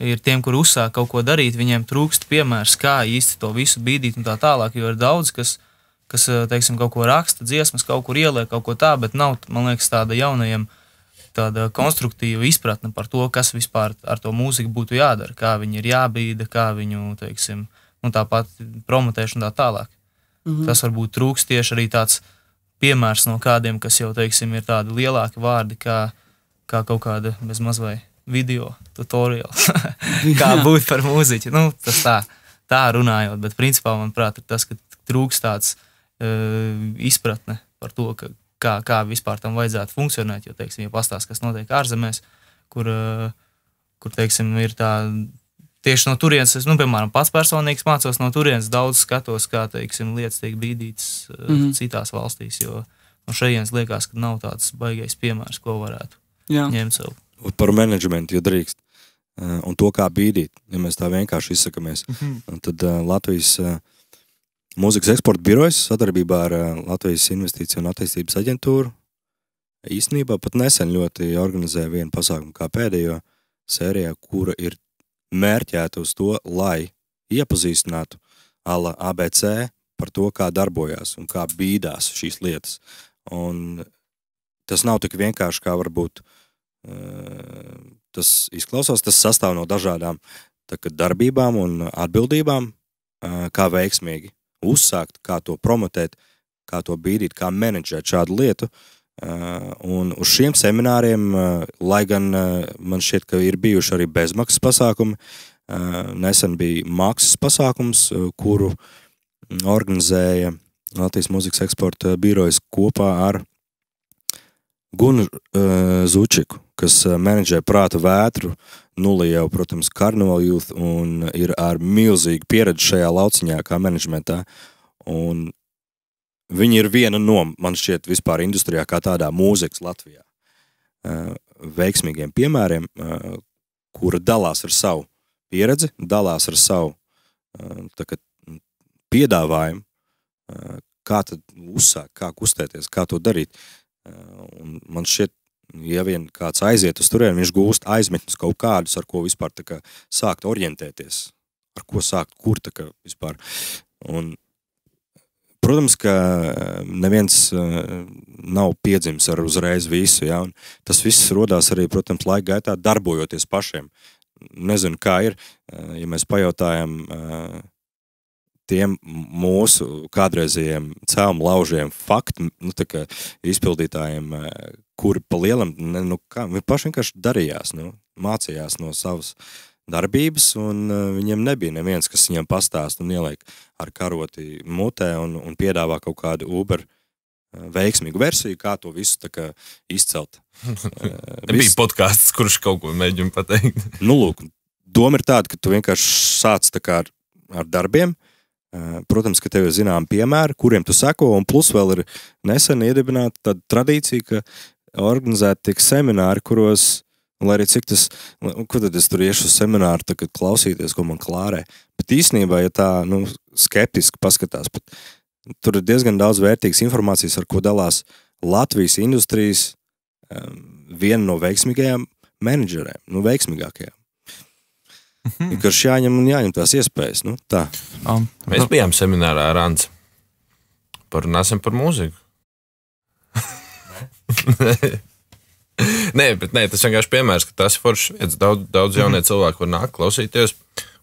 ir tiem, kur uzsāk kaut ko darīt, viņiem trūkst piemērs, kā īsti to visu bīdīt un tā tālāk, jo ir daudz, kas teiksim, kaut ko raksta, dziesmas, kaut kur ieliek, kaut ko tā, bet nav, man liekas, tāda jaunajiem tāda konstruktīva izpratne par to, kas vispār ar to mūziku būtu jādara, kā viņi ir jābīda, kā viņu, teiksim, tāpat promotēšana tā tālāk. Tas varbūt trūkst tieši arī tāds piemērs no kādiem, kas jau, teiksim, ir tādi lielāki vārdi, kā kaut kāda bez mazvai video tutorial, kā būt par mūziķi. Nu, tas tā runājot, bet principā, manuprāt, ir tas, ka trūkst tāds izpratne par to, kā vispār tam vajadzētu funkcionēt, jo, teiksim, ja pastāst, kas notiek ārzemēs, kur teiksim, ir tā tieši no turienes, es, piemēram, pats personīgs mācos no turienes, daudz skatos, kā, teiksim, lietas tiek bīdītas citās valstīs, jo no šejienes liekas, ka nav tāds baigais piemērs, ko varētu ņemt sev. Par menedžmentu, ja drīkst, un to, kā bīdīt, ja mēs tā vienkārši izsakamies, tad Latvijas mūzikas eksporta birojas sadarbībā ar Latvijas investīciju un attīstības aģentūru īstenībā pat nesen ļoti organizēja vienu pasākumu kā pēdējo sērijā, kura ir mērķēta uz to, lai iepazīstinātu ala ABC par to, kā darbojās un kā bīdās šīs lietas. Un tas nav tik vienkārši, kā varbūt tas izklausās, tas sastāv no dažādām darbībām un atbildībām, kā veiksmīgi uzsākt, kā to promotēt, kā to bīdīt, kā menedžēt šādu lietu. Un uz šiem semināriem, lai gan man šķiet, ka ir bijuši arī bezmaksas pasākumi, nesen bija maksas pasākums, kuru organizēja Latvijas mūzikas eksporta birojas kopā ar Gunu Zučiku, kas menedžē Prāta vētru, Nulli jau, protams, Carnival Youth un ir ar milzīgu pieredzi šajā lauciņā kā menedžmentā. Un viņi ir viena no, man šķiet, vispār industrijā kā tādā mūzikas Latvijā veiksmīgiem piemēriem, kura dalās ar savu pieredzi, dalās ar savu piedāvājumu, kā tad uzsākt, kā kustēties, kā to darīt. Un man šķiet, ja vien kāds aiziet uz turieni, viņš gūst aizmetņus kaut kādus, ar ko vispār sākt orientēties, ar ko sākt, kur vispār. Un protams, ka neviens nav piedzimis ar uzreiz visu, ja, un tas viss rodās arī, protams, laika gaitā darbojoties pašiem. Nezinu, kā ir, ja mēs pajautājam tiem mūsu kādreizajiem cēlumu laužiem faktu, izpildītājiem, kuri pa lielam, viņi paši vienkārši darījās, mācījās no savas darbības, un viņiem nebija neviens, kas viņiem pastāst un ieliek ar karoti mutē un piedāvā kaut kādu Uber veiksmīgu versiju, kā to visu izcelt. Nebija podcasts, kurš kaut ko mēģina pateikt. Lūk, doma ir tāda, ka tu vienkārši sāc ar darbiem. Protams, ka tev ir zinām piemēri, kuriem tu seko, un plus vēl ir nesen iedibināta tāda tradīcija, ka organizēt tiek semināri, kuros, lai arī cik tas, ko tad es tur iešu uz semināru, tagad klausīties, ko man klārē. Bet īstenībā, ja tā, skeptiski paskatās, bet tur ir diezgan daudz vērtīgas informācijas, ar ko dalās Latvijas industrijas viena no veiksmīgajām menedžerēm, veiksmīgākajām. Vienkārši jāņem tās iespējas, tā. Mēs bijām seminārā ar Anci. Parunāsim par mūziku. Nē, tas vienkārši piemērs, ka tas ir foršs vietas. Daudz jaunie cilvēki var nākt, klausīties,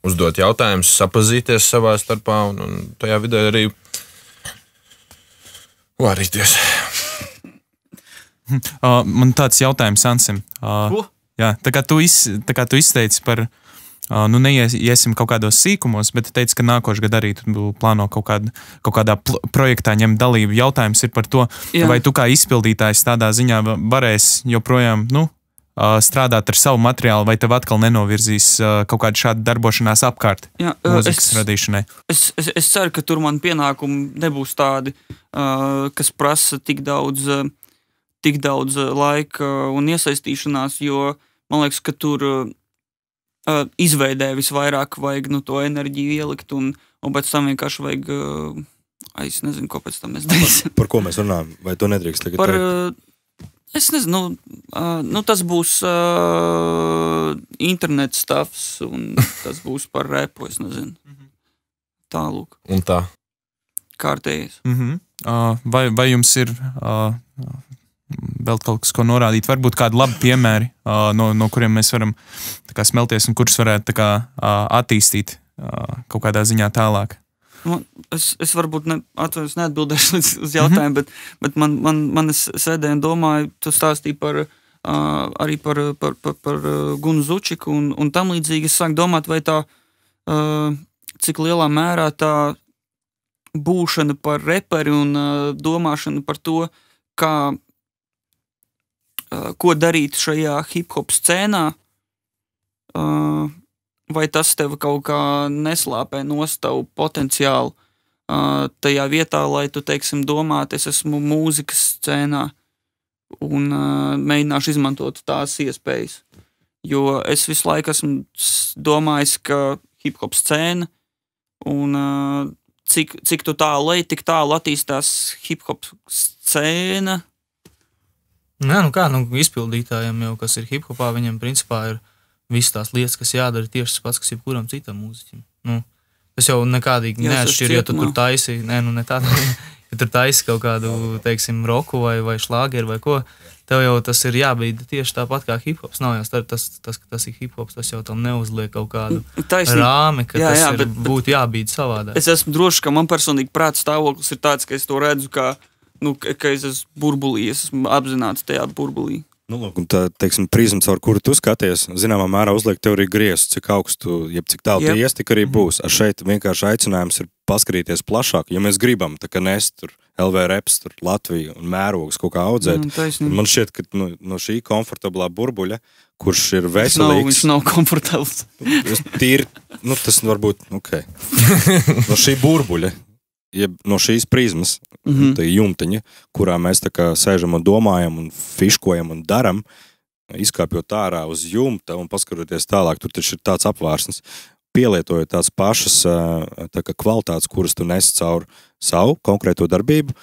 uzdot jautājumus, sapazīties savā starpā un tajā vidē arī varīties. Man tāds jautājums Ansim. Jā, tā kā tu izteici par neiesim kaut kādos sīkumos, bet teici, ka nākošais gads arī tu plāno kaut kādā projektā ņemt dalību. Jautājums ir par to, vai tu kā izpildītājs tādā ziņā varēs joprojām strādāt ar savu materiālu, vai tev atkal nenovirzīs kaut kāda šāda darbošanās apkārt mūzikas radīšanai? Es ceru, ka tur man pienākumi nebūs tādi, kas prasa tik daudz laika un iesaistīšanās, jo man liekas, ka tur izveidē visvairāk vajag to enerģiju ielikt, un pēc tam vienkārši vajag, es nezinu, ko pēc tam mēs darīsim. Par ko mēs runājam? Vai to nedrīkst tagad teikt? Es nezinu, tas būs internet stuffs, un tas būs par repu, es nezinu. Tālūk. Un tā. Kārtējies. Vai jums ir vēl kaut kas, ko norādīt? Varbūt kādi labi piemēri, no kuriem mēs varam smelties un kurus varētu attīstīt kaut kādā ziņā tālāk? Es varbūt neatbildēšu uz jautājumu, bet man es sēdēju un domāju, tu stāstīji arī par Gunu Zučiku un tam līdzīgi. Es sāku domāt, vai tā, cik lielā mērā tā būšana par reperi un domāšana par to, ko darīt šajā hip-hop scēnā, vai tas tev kaut kā neslāpē nostavu potenciālu tajā vietā, lai tu, teiksim, domāt, es esmu mūzikas scēnā un mēģināšu izmantot tās iespējas. Jo es visu laiku esmu domājis, ka hip-hop scēna un cik tu tālu lej, tik tālu attīstās hip-hop scēna. Nē, izpildītājiem jau, kas ir hip-hopā, viņam principā ir visas tās lietas, kas jādara tieši tas pats, kas jebkuram citam mūziķim. Tas jau nekādīgi neatšķir, ja tu tur taisi, ne tādā, ja tur taisi kaut kādu, teiksim, roku vai šlāgeru vai ko, tev jau tas ir jābīda tieši tāpat kā hip-hops. Nav jau tas, ka tas ir hip-hops, tas jau tam neuzliek kaut kādu rāmi, ka būtu jābīda savādāk. Es esmu drošs, ka man personīgi prāta stāvoklis ir tāds, ka es to redzu, ka es esmu burbulī, es esmu apzināts tajā burbulī. Un tā, teiksim, prizma, caur kuru tu skaties, zināmā mērā uzliek tev arī griezt, cik augstu, cik tālu tu ies, tik arī būs. Ar šeit vienkārši aicinājums ir paskatīties plašāk, ja mēs gribam, tā kā nes tur LV Reps, tur Latviju un mērogus kaut kā audzēt. Man šķiet, ka no šī komfortablā burbuļa, kurš ir veselīgs... Viņš nav komfortabls. Tīri, tas varbūt, no šī burbuļa, no šīs prizmas, tā jumtiņa, kurā mēs tā kā sēžam un domājam un fiškojam un daram, izkāpjot ārā uz jumta un paskatoties tālāk, tur taču ir tāds apvārsnes, pielietojot tās pašas tā kā kvalitātes, kuras tu nes caur savu konkrēto darbību,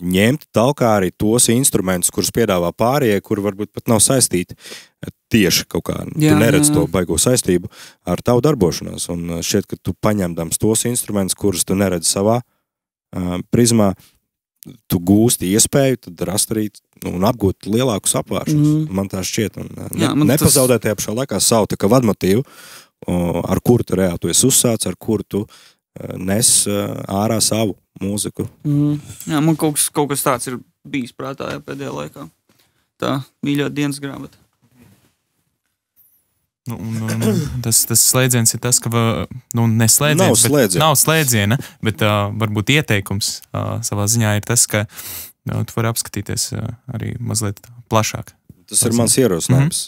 ņemt talkā arī tos instrumentus, kurus piedāvā pārējie, kuri varbūt pat nav saistīti tieši kaut kā, tu neredz to baigo saistību ar tavu darbošanos, un šķiet, ka tu paņemdams tos instrumentus, kurus tu neredz savā prizmā, tu gūsti iespēju, tad rast arī un apgūt lielākus apvāršanus. Man tā šķiet, un nepazaudēt tajā pašā laikā savu tā kā vadmotīvu, ar kuru tu reāli tu esi uzsācis, ar kuru tu nes ārā savu mūziku. Jā, man kaut kas tāds ir bijis prātā pēdējā laikā. Tā mīļā dienas grāmata. Tas slēdziens ir tas, ka nav slēdziena, bet varbūt ieteikums savā ziņā ir tas, ka tu vari apskatīties arī mazliet plašāk. Tas ir mans ierosinājums.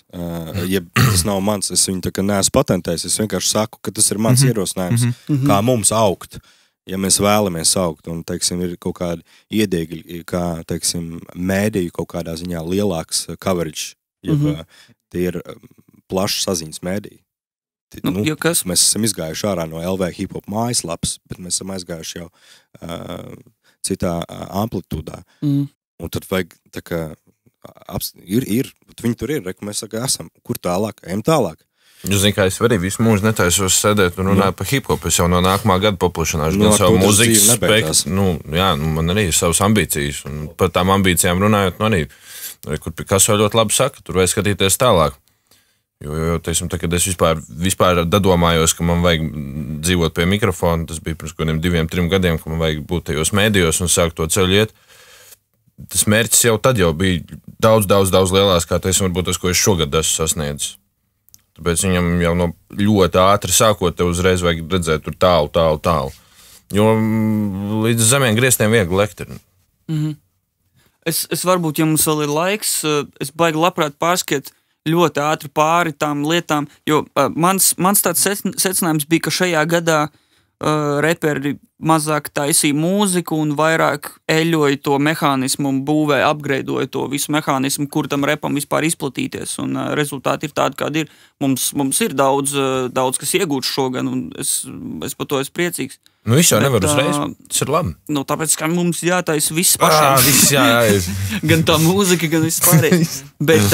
Ja tas nav mans, es viņu tā kā neesmu patentējis, es vienkārši saku, ka tas ir mans ierosinājums, kā mums augt. Ja mēs vēlamies augt un, teiksim, ir kaut kādi iedēgļi, kā, teiksim, mēdīju kaut kādā ziņā lielāks coverage, ja tie ir plašs saziņas mēdīji. Mēs esam izgājuši ārā no LV hip-hop mājaslaps, bet mēs esam aizgājuši jau citā amplitūdā. Un tad vajag tā kā viņi tur ir, mēs saka, esam, kur tālāk, ejam tālāk. Jūs zini, kā es arī visu mūžu netaisos sēdēt un runāt par hip-hop, es jau no nākamā gada paplašināšu gan savu muzikas spektru, man arī ir savas ambīcijas, un par tām ambīcijām runājot, arī, kur Picasso ļoti labi saka, tur vajag skatīties tālāk. Jo teiksim, kad es vispār dadomājos, ka man vajag dzīvot pie mikrofona, tas bija pirms kādiem 2-3 gadiem, ka man vajag būt tajos mēdījos un sākt to ceļu iet. Tas mērķis jau tad jau bija daudz lielāks, kā teiksim, varbūt tas, ko es šogad esmu sasniedzis. Tāpēc viņam jau no ļoti ātri sākot, tev uzreiz vajag redzēt tur tālu. Jo līdz zemiem griestiem viegli lekt ir. Es varbūt, ja mums vēl ir laiks, es baigi labprāt pārskiet ļoti ātri pāri tām lietām, jo mans tāds secinājums bija, ka šajā gadā reperi mazāk taisīja mūziku un vairāk eļoja to mehānismu un būvēja, apgreidoja to visu mehānismu, kur tam repam vispār izplatīties, un rezultāti ir tādi, kādi ir. Mums ir daudz, kas iegūts šogad, un es par to esmu priecīgs. Viss jau nevar uzreiz, tas ir labi. Tāpēc, ka mums jātaisa viss pašiem. Viss jāiz. Gan tā mūzika, gan viss pārējais. Bet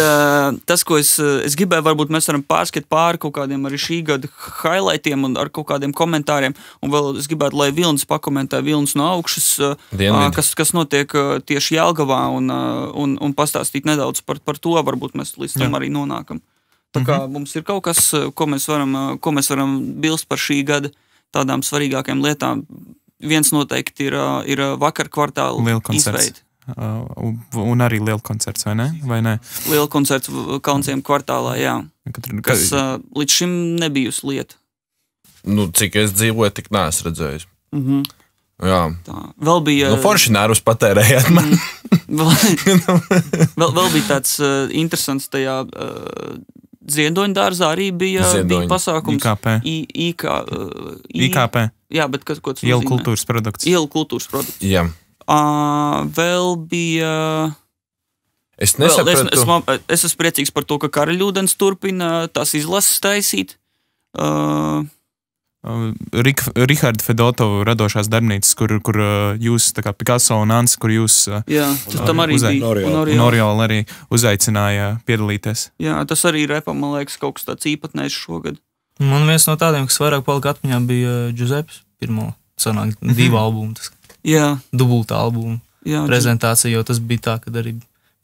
tas, ko es gribēju, varbūt mēs varam pārskatīt pāri kaut kādiem arī šī gada highlightiem un ar kaut kādiem komentāriem, un vēl es gribētu, lai Vilnis pakomentē no augšas, kas notiek tieši Jelgavā, un pastāstīt nedaudz par to, varbūt mēs līdz tam arī nonākam. Tā kā mums ir kaut kas, ko mēs varam bilst par šī gada. tādām svarīgākajām lietām. Viens noteikti ir vakar kvartāla izveide. Un arī liela koncerts, vai ne? Liela koncerts Kalnciem kvartālā, jā. Kas līdz šim nebijusi lieta. Nu, cik es dzīvoju, tik neesmu redzējis. Jā. Tā. Vēl bija... forši nervus patērējāt man. vēl bija tāds interesants tajā Ziedoņu dārzā arī bija pasākums. IKP. Jā, bet ko tas nozīmē? Ielu kultūras produkts. Ielu kultūras produkts. Jā. Vēl bija... Es nesapratu. Es esmu priecīgs par to, ka Karaļūdens turpina tās izlases taisīt. Riharda Fedotovu radošās darbnīcas, kur jūs, tā kā Picasso un Ants, kur jūs tam arī bija. Un Oriola arī uzaicināja piedalīties. Jā, tas arī repam, man liekas, kaut kas tāds īpatnējs šogad. Man viens no tādiem, kas vairāk palika atmiņā, bija Giuseppes pirmo sanāk 2 albumu, tas dubulta albumu prezentācija, jo tas bija tā, kad arī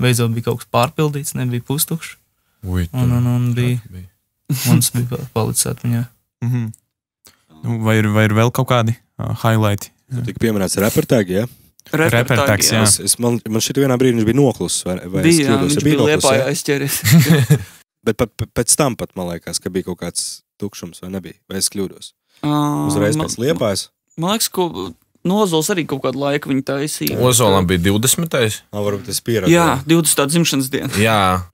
beidzot bija kaut kas pārpildīts, nebija pustukšs. Un bija, mums bija palicis atmiņā. Vai ir vēl kaut kādi highlighti? Tik pieminēts repertāgi, jā? Repertāgs, jā. Man šķiet vienā brīdī viņš bija noklusis, vai es kļūdos? Viņš bija Liepājā aizķeries. Bet pēc tam pat, man liekas, ka bija kaut kāds tukšums, vai nebija? Vai es kļūdos? Uzreiz pēc Liepājas? Man liekas, ka Ozols arī kaut kādu laiku viņu taisīja. Ozolam bija 20. Varbūt es pierādīju. Jā, 20. dzimšanas diena. Jā.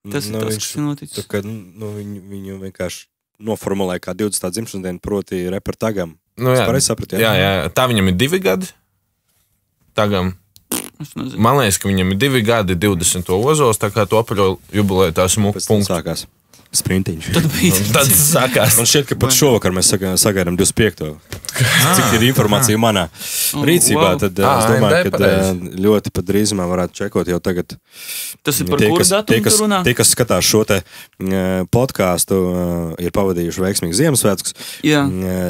Tas ir tas, kas ir noticis. Tā kā, viņu vienkārši noformulēja kā 20. dzimšanas dienu, proti repertagam. Es pareizi sapratu, jā? Jā. Tā viņam ir 2 gadi. Tagam. Man liekas, ka viņam ir 2 gadi 20. Ozols, tā kā to apaļo jubilēju tās punktu. Sākās sprintiņš. Tad sākās. Man šķiet, ka pat šovakar mēs sagaidām 25. Cik ir informācija manā rīcībā, tad es domāju, ka ļoti pat drīzumā varētu čekot jau tagad. Tas ir par kuru datumu tu runā? Tie, kas skatās šo te podcastu, ir pavadījuši veiksmīgi Ziemassvētkus.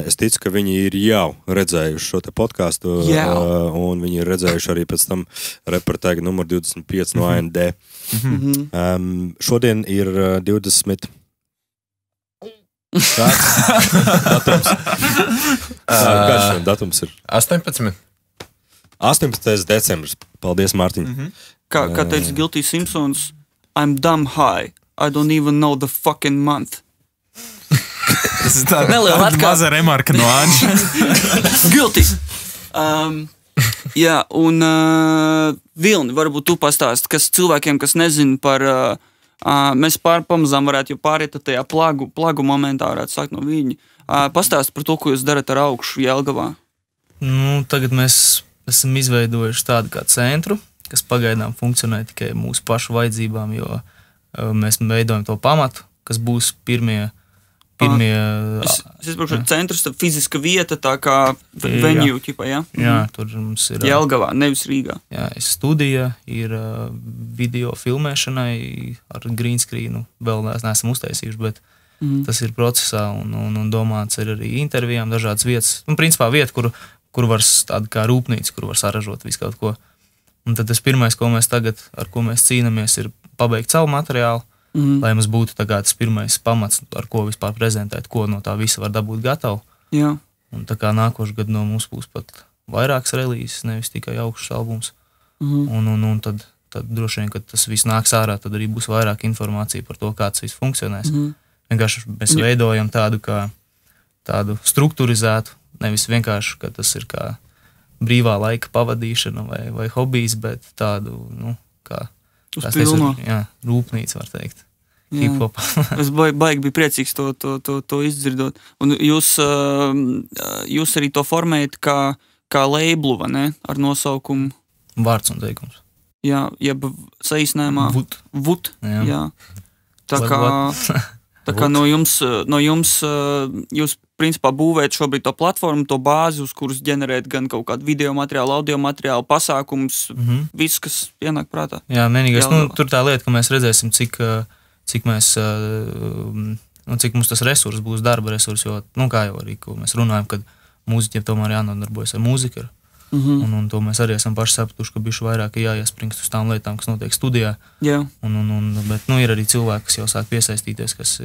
Es ticu, ka viņi ir jau redzējuši šo te podcastu, un viņi ir redzējuši arī pēc tam reportāgi numur 25 no AND. Šodien ir 20. Datums. Kāds datums ir? 18. 18. decembris. Paldies, Mārtiņ. Kā teica Guilty Simpsons, I'm dumb high. I don't even know the fucking month. Tas ir tāda maza remarka no Anža. Guilty. Jā, un Vilni, varbūt tu pastāst, kas cilvēkiem, kas nezin par... mēs pamazām varētu jau pāriet tajā plagu momentā, varētu sākt no viņa. Pastāst par to, ko jūs darat ar Augšu Jelgavā. Tagad mēs esam izveidojuši tādu kā centru, kas pagaidām funkcionē tikai mūsu pašu vajadzībām, jo mēs veidojam to pamatu, kas būs pirmie... Es izbraukšu centrs, fiziska vieta, tā kā venue, ķipa, jā? Jā, tur mums ir... Jelgavā, nevis Rīgā. Jā, studija ir video filmēšanai ar green screenu, vēl neesam uztaisījuši, bet tas ir procesā un domāts ir arī intervijām, dažādas vietas. Principā vieta, kur var tāda kā rūpnīca, kur var saražot visu kaut ko. Un tad tas pirmais, ar ko mēs cīnamies, ir pabeigt savu materiālu, lai mums būtu tas pirmais pamats, ar ko vispār prezentēt, ko no tā visa var dabūt gatavu. Jā. Un tā kā nākošu gadu no mums būs pat vairākas relīzes, nevis tikai Augšas albums. Un tad droši vien, kad tas viss nāks ārā, tad arī būs vairāk informācija par to, kā tas viss funkcionēs. Vienkārši mēs veidojam tādu strukturizētu, nevis vienkārši, ka tas ir kā brīvā laika pavadīšana vai hobijs, bet tādu, kā rūpnīca, var teikt. Es baigi biju priecīgs to izdzirdot. Un jūs arī to formējat kā labelu, vai ne? Ar nosaukumu Vārds un teikums. Jā, jeb saīsinājumā Vut. Jā. Tā kā no jums jūs principā būvēt šobrīd to platformu, to bāzi, uz kuras ģenerēt gan kaut kādu video materiālu, audio materiālu, pasākums, viss, kas ienāk prātā. Jā, vienīgais, tur tā lieta, ka mēs redzēsim, cik mums tas resurs būs, darba resurs, jo, kā jau arī, ko mēs runājam, kad mūziķiem tomēr jānodarbojas ar mūziku, un to mēs arī esam paši sapratuši, ka bišķi vairāk jāiespringst uz tām lietām, kas notiek studijā. Jā. Bet, ir arī cilvēki, kas jau sāk piesaistīties, kas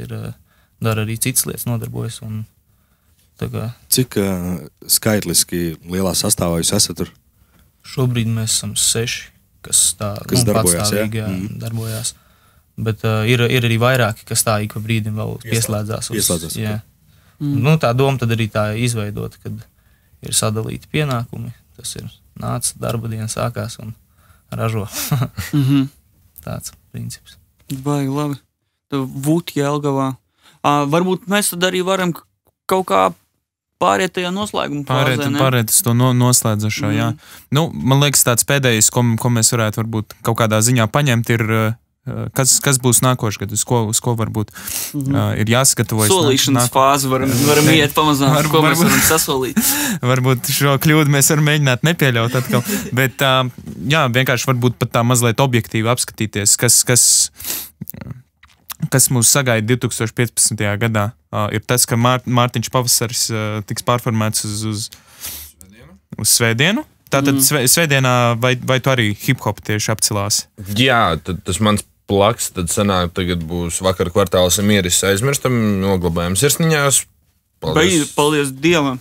dara arī citas lietas, nodarbojas, un Cik skaitliski lielā sastāvā jūs esat tur? Šobrīd mēs esam 6, kas darbojās, darbojās. Bet ir arī vairāki, kas tā ik pa brīdim vēl pieslēdzās. Jā. Tā doma tad arī tā izveidota, kad ir sadalīti pienākumi. Tas ir nāca, darba diena sākās un ražo. Tāds princips. Baigi labi. Vūt Jelgavā. Varbūt mēs tad arī varam kaut kā pāriet tajā noslēguma fāzē, ne? Pāriet uz to noslēdzošo, jā. Man liekas, tāds pēdējais, ko mēs varētu varbūt kaut kādā ziņā paņemt, ir kas būs nākošais gads, uz ko varbūt ir jāsagatavojas. Solīšanas fāzi varam iet pamazām, ko mēs varam sasolīt. Varbūt šo kļūdu mēs varam mēģināt nepieļaut atkal, bet vienkārši varbūt pat tā mazliet objektīvi apskatīties, kas mūs sagaida 2015. gadā. Ir tas, ka Mārtiņš Pavasaris tiks pārformēts uz svētdienu. Tātad svētdienā vai tu arī hip-hop tieši apcelās? Jā, tad tas mans plaks, tad sanāk, tagad būs vakar kvartāls mieris aizmirstam, noglabājam sirsniņās. Paldies Dievam!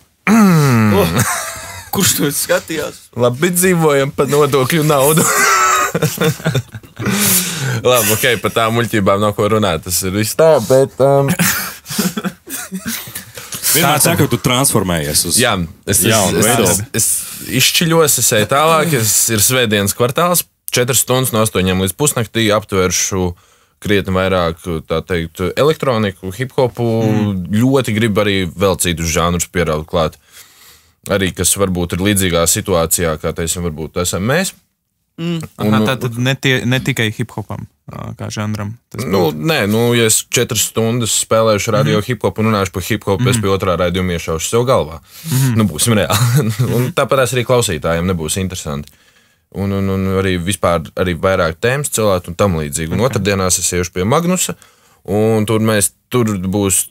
Kurš to skatījās? Labi dzīvojam pa nodokļu naudu. Labi, ok, par tām muļķībām nav ko runāt, tas ir viss tā, bet... Vienmēr saka, ka tu transformējies uz jaunu veidu. Es izšķiļos, es eju tālāk, ir svētdienas kvartāls, 4 stundas no 8 līdz pusnaktī aptvēršu krietni vairāk, tā teikt, elektroniku, hip-hopu, ļoti gribu arī vēl citus žānrus pieraut klāt. Arī, kas varbūt ir līdzīgā situācijā, kā teiksim, varbūt esam mēs. Tātad ne tikai hip-hopam kā žanram. Ja es 4 stundas spēlēšu radio hip-hopu un runāšu par hip-hopu, es pie otrā raidījuma iešaušu sev galvā. Būsim reāli. Un tāpat arī klausītājiem nebūs interesanti. Un arī vispār arī vairāk tēmas celāt un tam līdzīgi. Un otrdienās es iešu pie Magnusa, un tur būs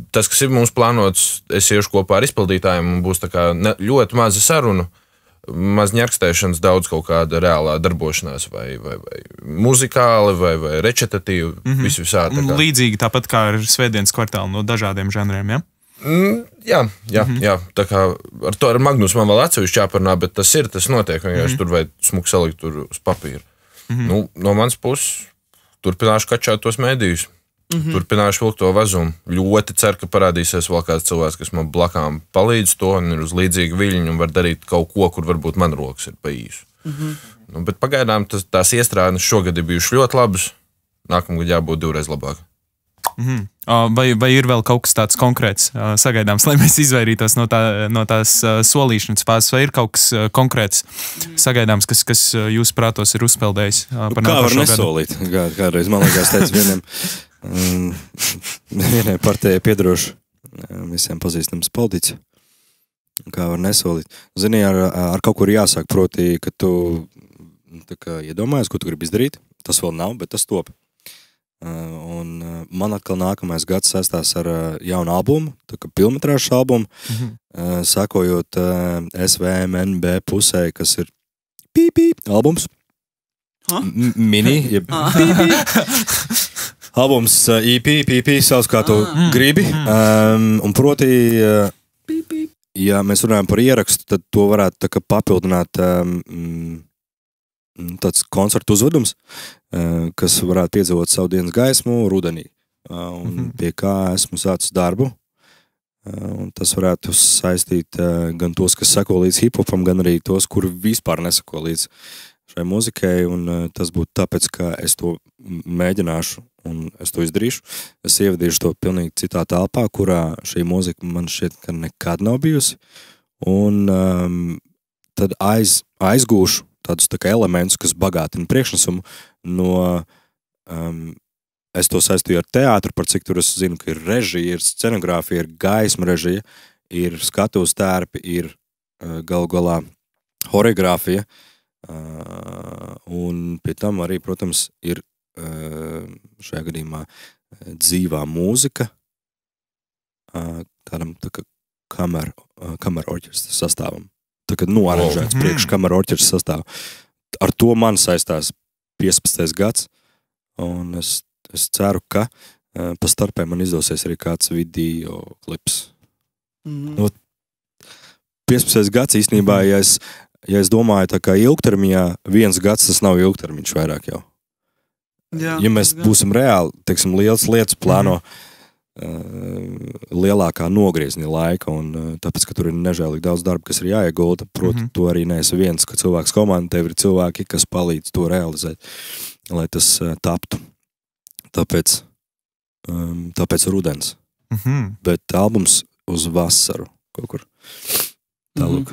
tas, kas ir mums plānots, es iešu kopā ar izpildītājiem, un būs tā kā ļoti maza saruna, maz ņarkstēšanas, daudz kaut kāda reālā darbošanās, vai muzikāli, vai rečitatīvi, visādi. Līdzīgi tāpat kā ar svētdienas kvartālu no dažādiem žanriem, ja? Jā. Tā kā ar Magnus man vēl atsevišķi jāparunā, bet tas notiek, vienkārši tur vai smuki salikt tur uz papīra. No manas puses turpināšu kačāt tos mēdījus. Turpināšu vilkt to vazumu. Ļoti ceru, ka parādīsies vēl kāds cilvēks, kas man blakām palīdz to un ir uz līdzīgu viļņu un var darīt kaut ko, kur varbūt man rokas ir pa īsu. Bet pagaidām tās iestrādes šogad ir bijušas ļoti labas. Nākamgad jābūt 2 reizes labāk. Vai ir vēl kaut kas tāds konkrēts sagaidāms, lai mēs izvairītos no tās solīšanas fāzes, vai ir kaut kas konkrēts sagaidāms, kas jūsu prātos ir uzpeldējis par nākošo gadu? Kā var nesolīt? Kādreiz man liekas teica vienai partijai piedarošu visiem pazīstams politiķis. Kā var nesolīt? Zini, ar kaut kur jāsāk, proti, ka tu iedomājies, ko tu gribi izdarīt. Tas vēl nav, bet tas top. Un man atkal nākamais gads saistās ar jaunu albumu, tā kā pilnmetrāžu albumu, sakojot SVMNB pusē, kas ir albums. Mini, jeb albums EP, savs kā tu gribi. Un proti, ja mēs runājam par ierakstu, tad to varētu tā kā papildināt tāds koncertu uzvedums, kas varētu piedzīvot savu dienas gaismu rudenī. Un pie kā esmu sācis darbu. Un tas varētu saistīt gan tos, kas sako līdz hip-hopam, gan arī tos, kuri vispār nesako līdz šai muzikai. Un tas būtu tāpēc, ka es to mēģināšu un es to izdarīšu. Es ievadīšu to pilnīgi citā telpā, kurā šī muzika man šķiet, ka nekad nav bijusi. Un tad aizgūšu tādus tā kā elementus, kas bagātina priekšnesumu no, es to saistīju ar teātru, par cik tur es zinu, ka ir režija, ir scenogrāfija, ir gaisma režija, ir skatuves tērpi, ir galu galā horeogrāfija, un pie tam arī, protams, ir šajā gadījumā dzīvā mūzika, tādam tā kā kamera orķestra sastāvam. Tā kā noaranžēts priekš kamera orķestra sastāvu. Ar to man saistās 15. gads, un es ceru, ka pa starpē man izdosies arī kāds video klips Nu, 15. gads īstenībā, ja es domāju tā kā ilgtermiņā, 1 gads tas nav ilgtermiņš vairāk jau. Jā, ja mēs būsim reāli, teiksim, lielas lietas plāno lielākā nogriezni laika, un tāpēc, ka tur ir nežēlīgi daudz darba, kas ir jāiegulda, proti, tu arī neesi viens, ka cilvēks komanda, tev ir cilvēki, kas palīdz to realizēt, lai tas taptu. Tāpēc rudens. Bet albums uz vasaru kaut kur. Tālūk.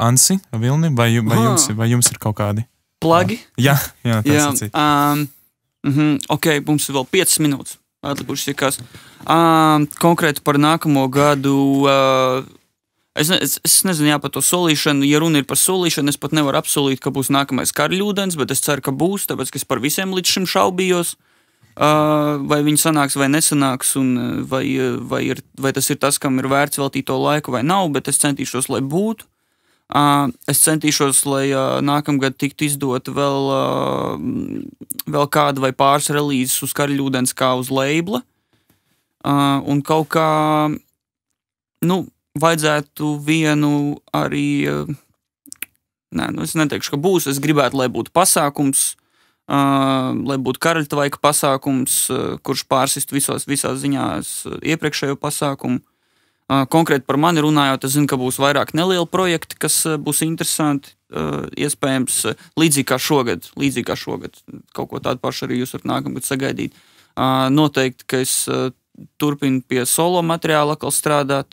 Ansi, Vilni, vai jums ir kaut kādi? Plagi? Jā, tā sacīt. Ok, mums ir vēl 5 minūtes atlikušas, ja kas. Konkrēti par nākamo gadu, es nezinu, par to solīšanu, ja runa ir par solīšanu, es pat nevaru apsolīt, ka būs nākamais Karļūdens, bet es ceru, ka būs, tāpēc, ka es par visiem līdz šim šaubījos, vai viņi sanāks vai nesanāks, un vai tas ir tas, kam ir vērts veltīt to laiku vai nav, bet es centīšos, lai būtu. Es centīšos, lai nākamgad tiktu izdot vēl kādu vai pāris relīzes uz Karļūdens kā uz leibla. Un kaut kā, vajadzētu vienu arī, es neteikšu, ka būs, es gribētu, lai būtu pasākums, lai būtu Karaļtvaika pasākums, kurš pārsist visās ziņās iepriekšējo pasākumu. Konkrēti par mani runājot, es zinu, ka būs vairāk nelieli projekti, kas būs interesanti, iespējams līdzīgi kā šogad, kaut ko tādu pašu arī jūs varat nākamgad sagaidīt. Noteikti, ka es turpinu pie solo materiāla atkal strādāt,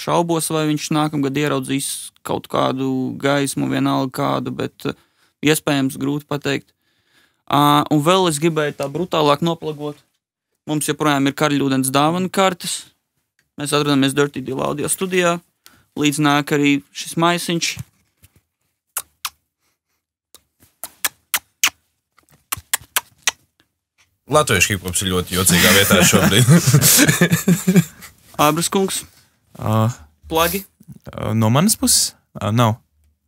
šaubos, vai viņš nākamgad ieraudzīs kaut kādu gaismu, vienalga kādu, bet iespējams grūti pateikt. Un vēl es gribēju tā brutālāk noplagot. Mums joprojām ir Karļūdens dāvanu kartes. Mēs atrodamies Dirty Deal audio studijā. Līdz nāk arī šis maisiņš. Latviešu hiphops ir ļoti jocīgā vietā šobrīd. Ābras kungs. Plagi. No manas puses? Nav.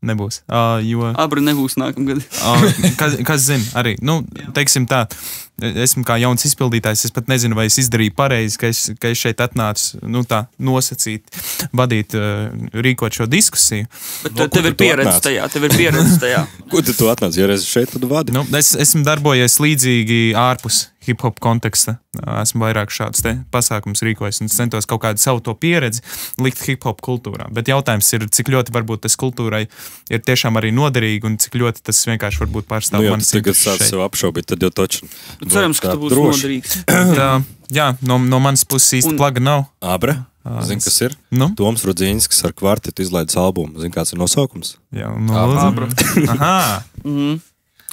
Nebūs. Abra nebūs nākamgad. Kas zina arī? Teiksim tā, esmu kā jauns izpildītājs, es pat nezinu, vai es izdarīju pareizi, ka es šeit atnācu, tā nosacīt, vadīt, rīkot šo diskusiju. Bet tev ir pieredze tajā. Ko tu atnāc? Ja reiz šeit, tad vadi? Es esmu darbojies līdzīgi ārpus hip-hop konteksta. Esmu vairāk šādus pasākumus rīkojis un centos kaut kādu savu to pieredzi likt hip-hop kultūrā. Bet jautājums ir, cik ļoti varbūt tas kultūrai ir tiešām arī noderīgi un cik ļoti tas vienkārši varbūt pārstāv manas intereses šeit. Nu, ja tu tagad sāc sev apšaubīt, tad jau toči. Cerams, ka tu būs noderīgs. Jā, no manas puses īsti plaga nav. Abra? Zini, kas ir? Toms Rudzīnskis ar kvartetu izlaidis albumu. Zini, kāds ir nosaukums? Jā, Abra. Aha.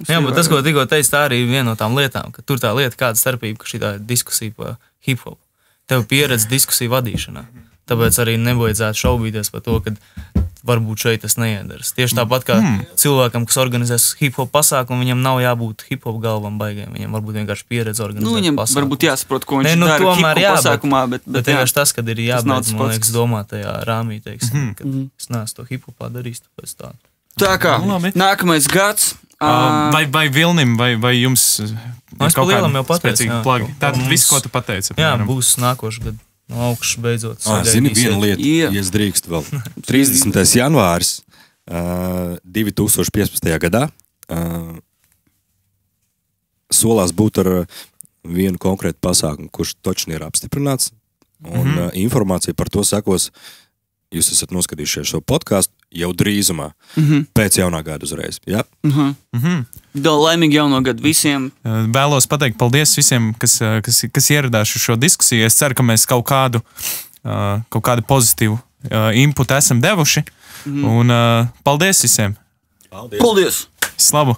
Jā, bet tas, ko tikko teicu, tā arī ir viena no tām lietām, ka tur tā lieta kāda starpība, ka šī tā diskusija par hip-hop. Tev pieredze diskusiju vadīšanā. Tāpēc arī nevajadzētu šaubīties par to, ka varbūt šeit tas neiedaras. Tieši tāpat kā cilvēkam, kas organizēs hip-hop pasākumu, viņam nav jābūt hip-hop galvam baigiem. Viņam varbūt vienkārši pieredze organizēt viņam pasākumu. Varbūt jāsaprot, ko viņš dara hip-hop pasākumā, bet vienkārši tas, kad ir jābeidz, man liekas, domāt tajā rāmī, teiksim, ka es neesmu to hip-hopā darījis, tāpēc tā. Tā kā, nākamais gads. Vai Vilnim, vai jums es pa lielam jau pateicu. Tātad viss, ko tu pateici. Jā, būs nākošu gadu no augšas beidzot. Zini, viena lieta, ja es drīkst vēl. 30. janvāris 2015. gadā solās būt ar vienu konkrētu pasākumu, kurš točni ir apstiprināts, un informācija par to sekos. Jūs esat noskatījušies šo podcastu jau drīzumā, pēc jaunā gada uzreiz. Jā? Laimīgi jauno gadu visiem. Vēlos pateikt paldies visiem, kas ieradās uz šo diskusiju. Es ceru, ka mēs kaut kādu pozitīvu inputu esam devuši. Un paldies visiem! Paldies! Slavu!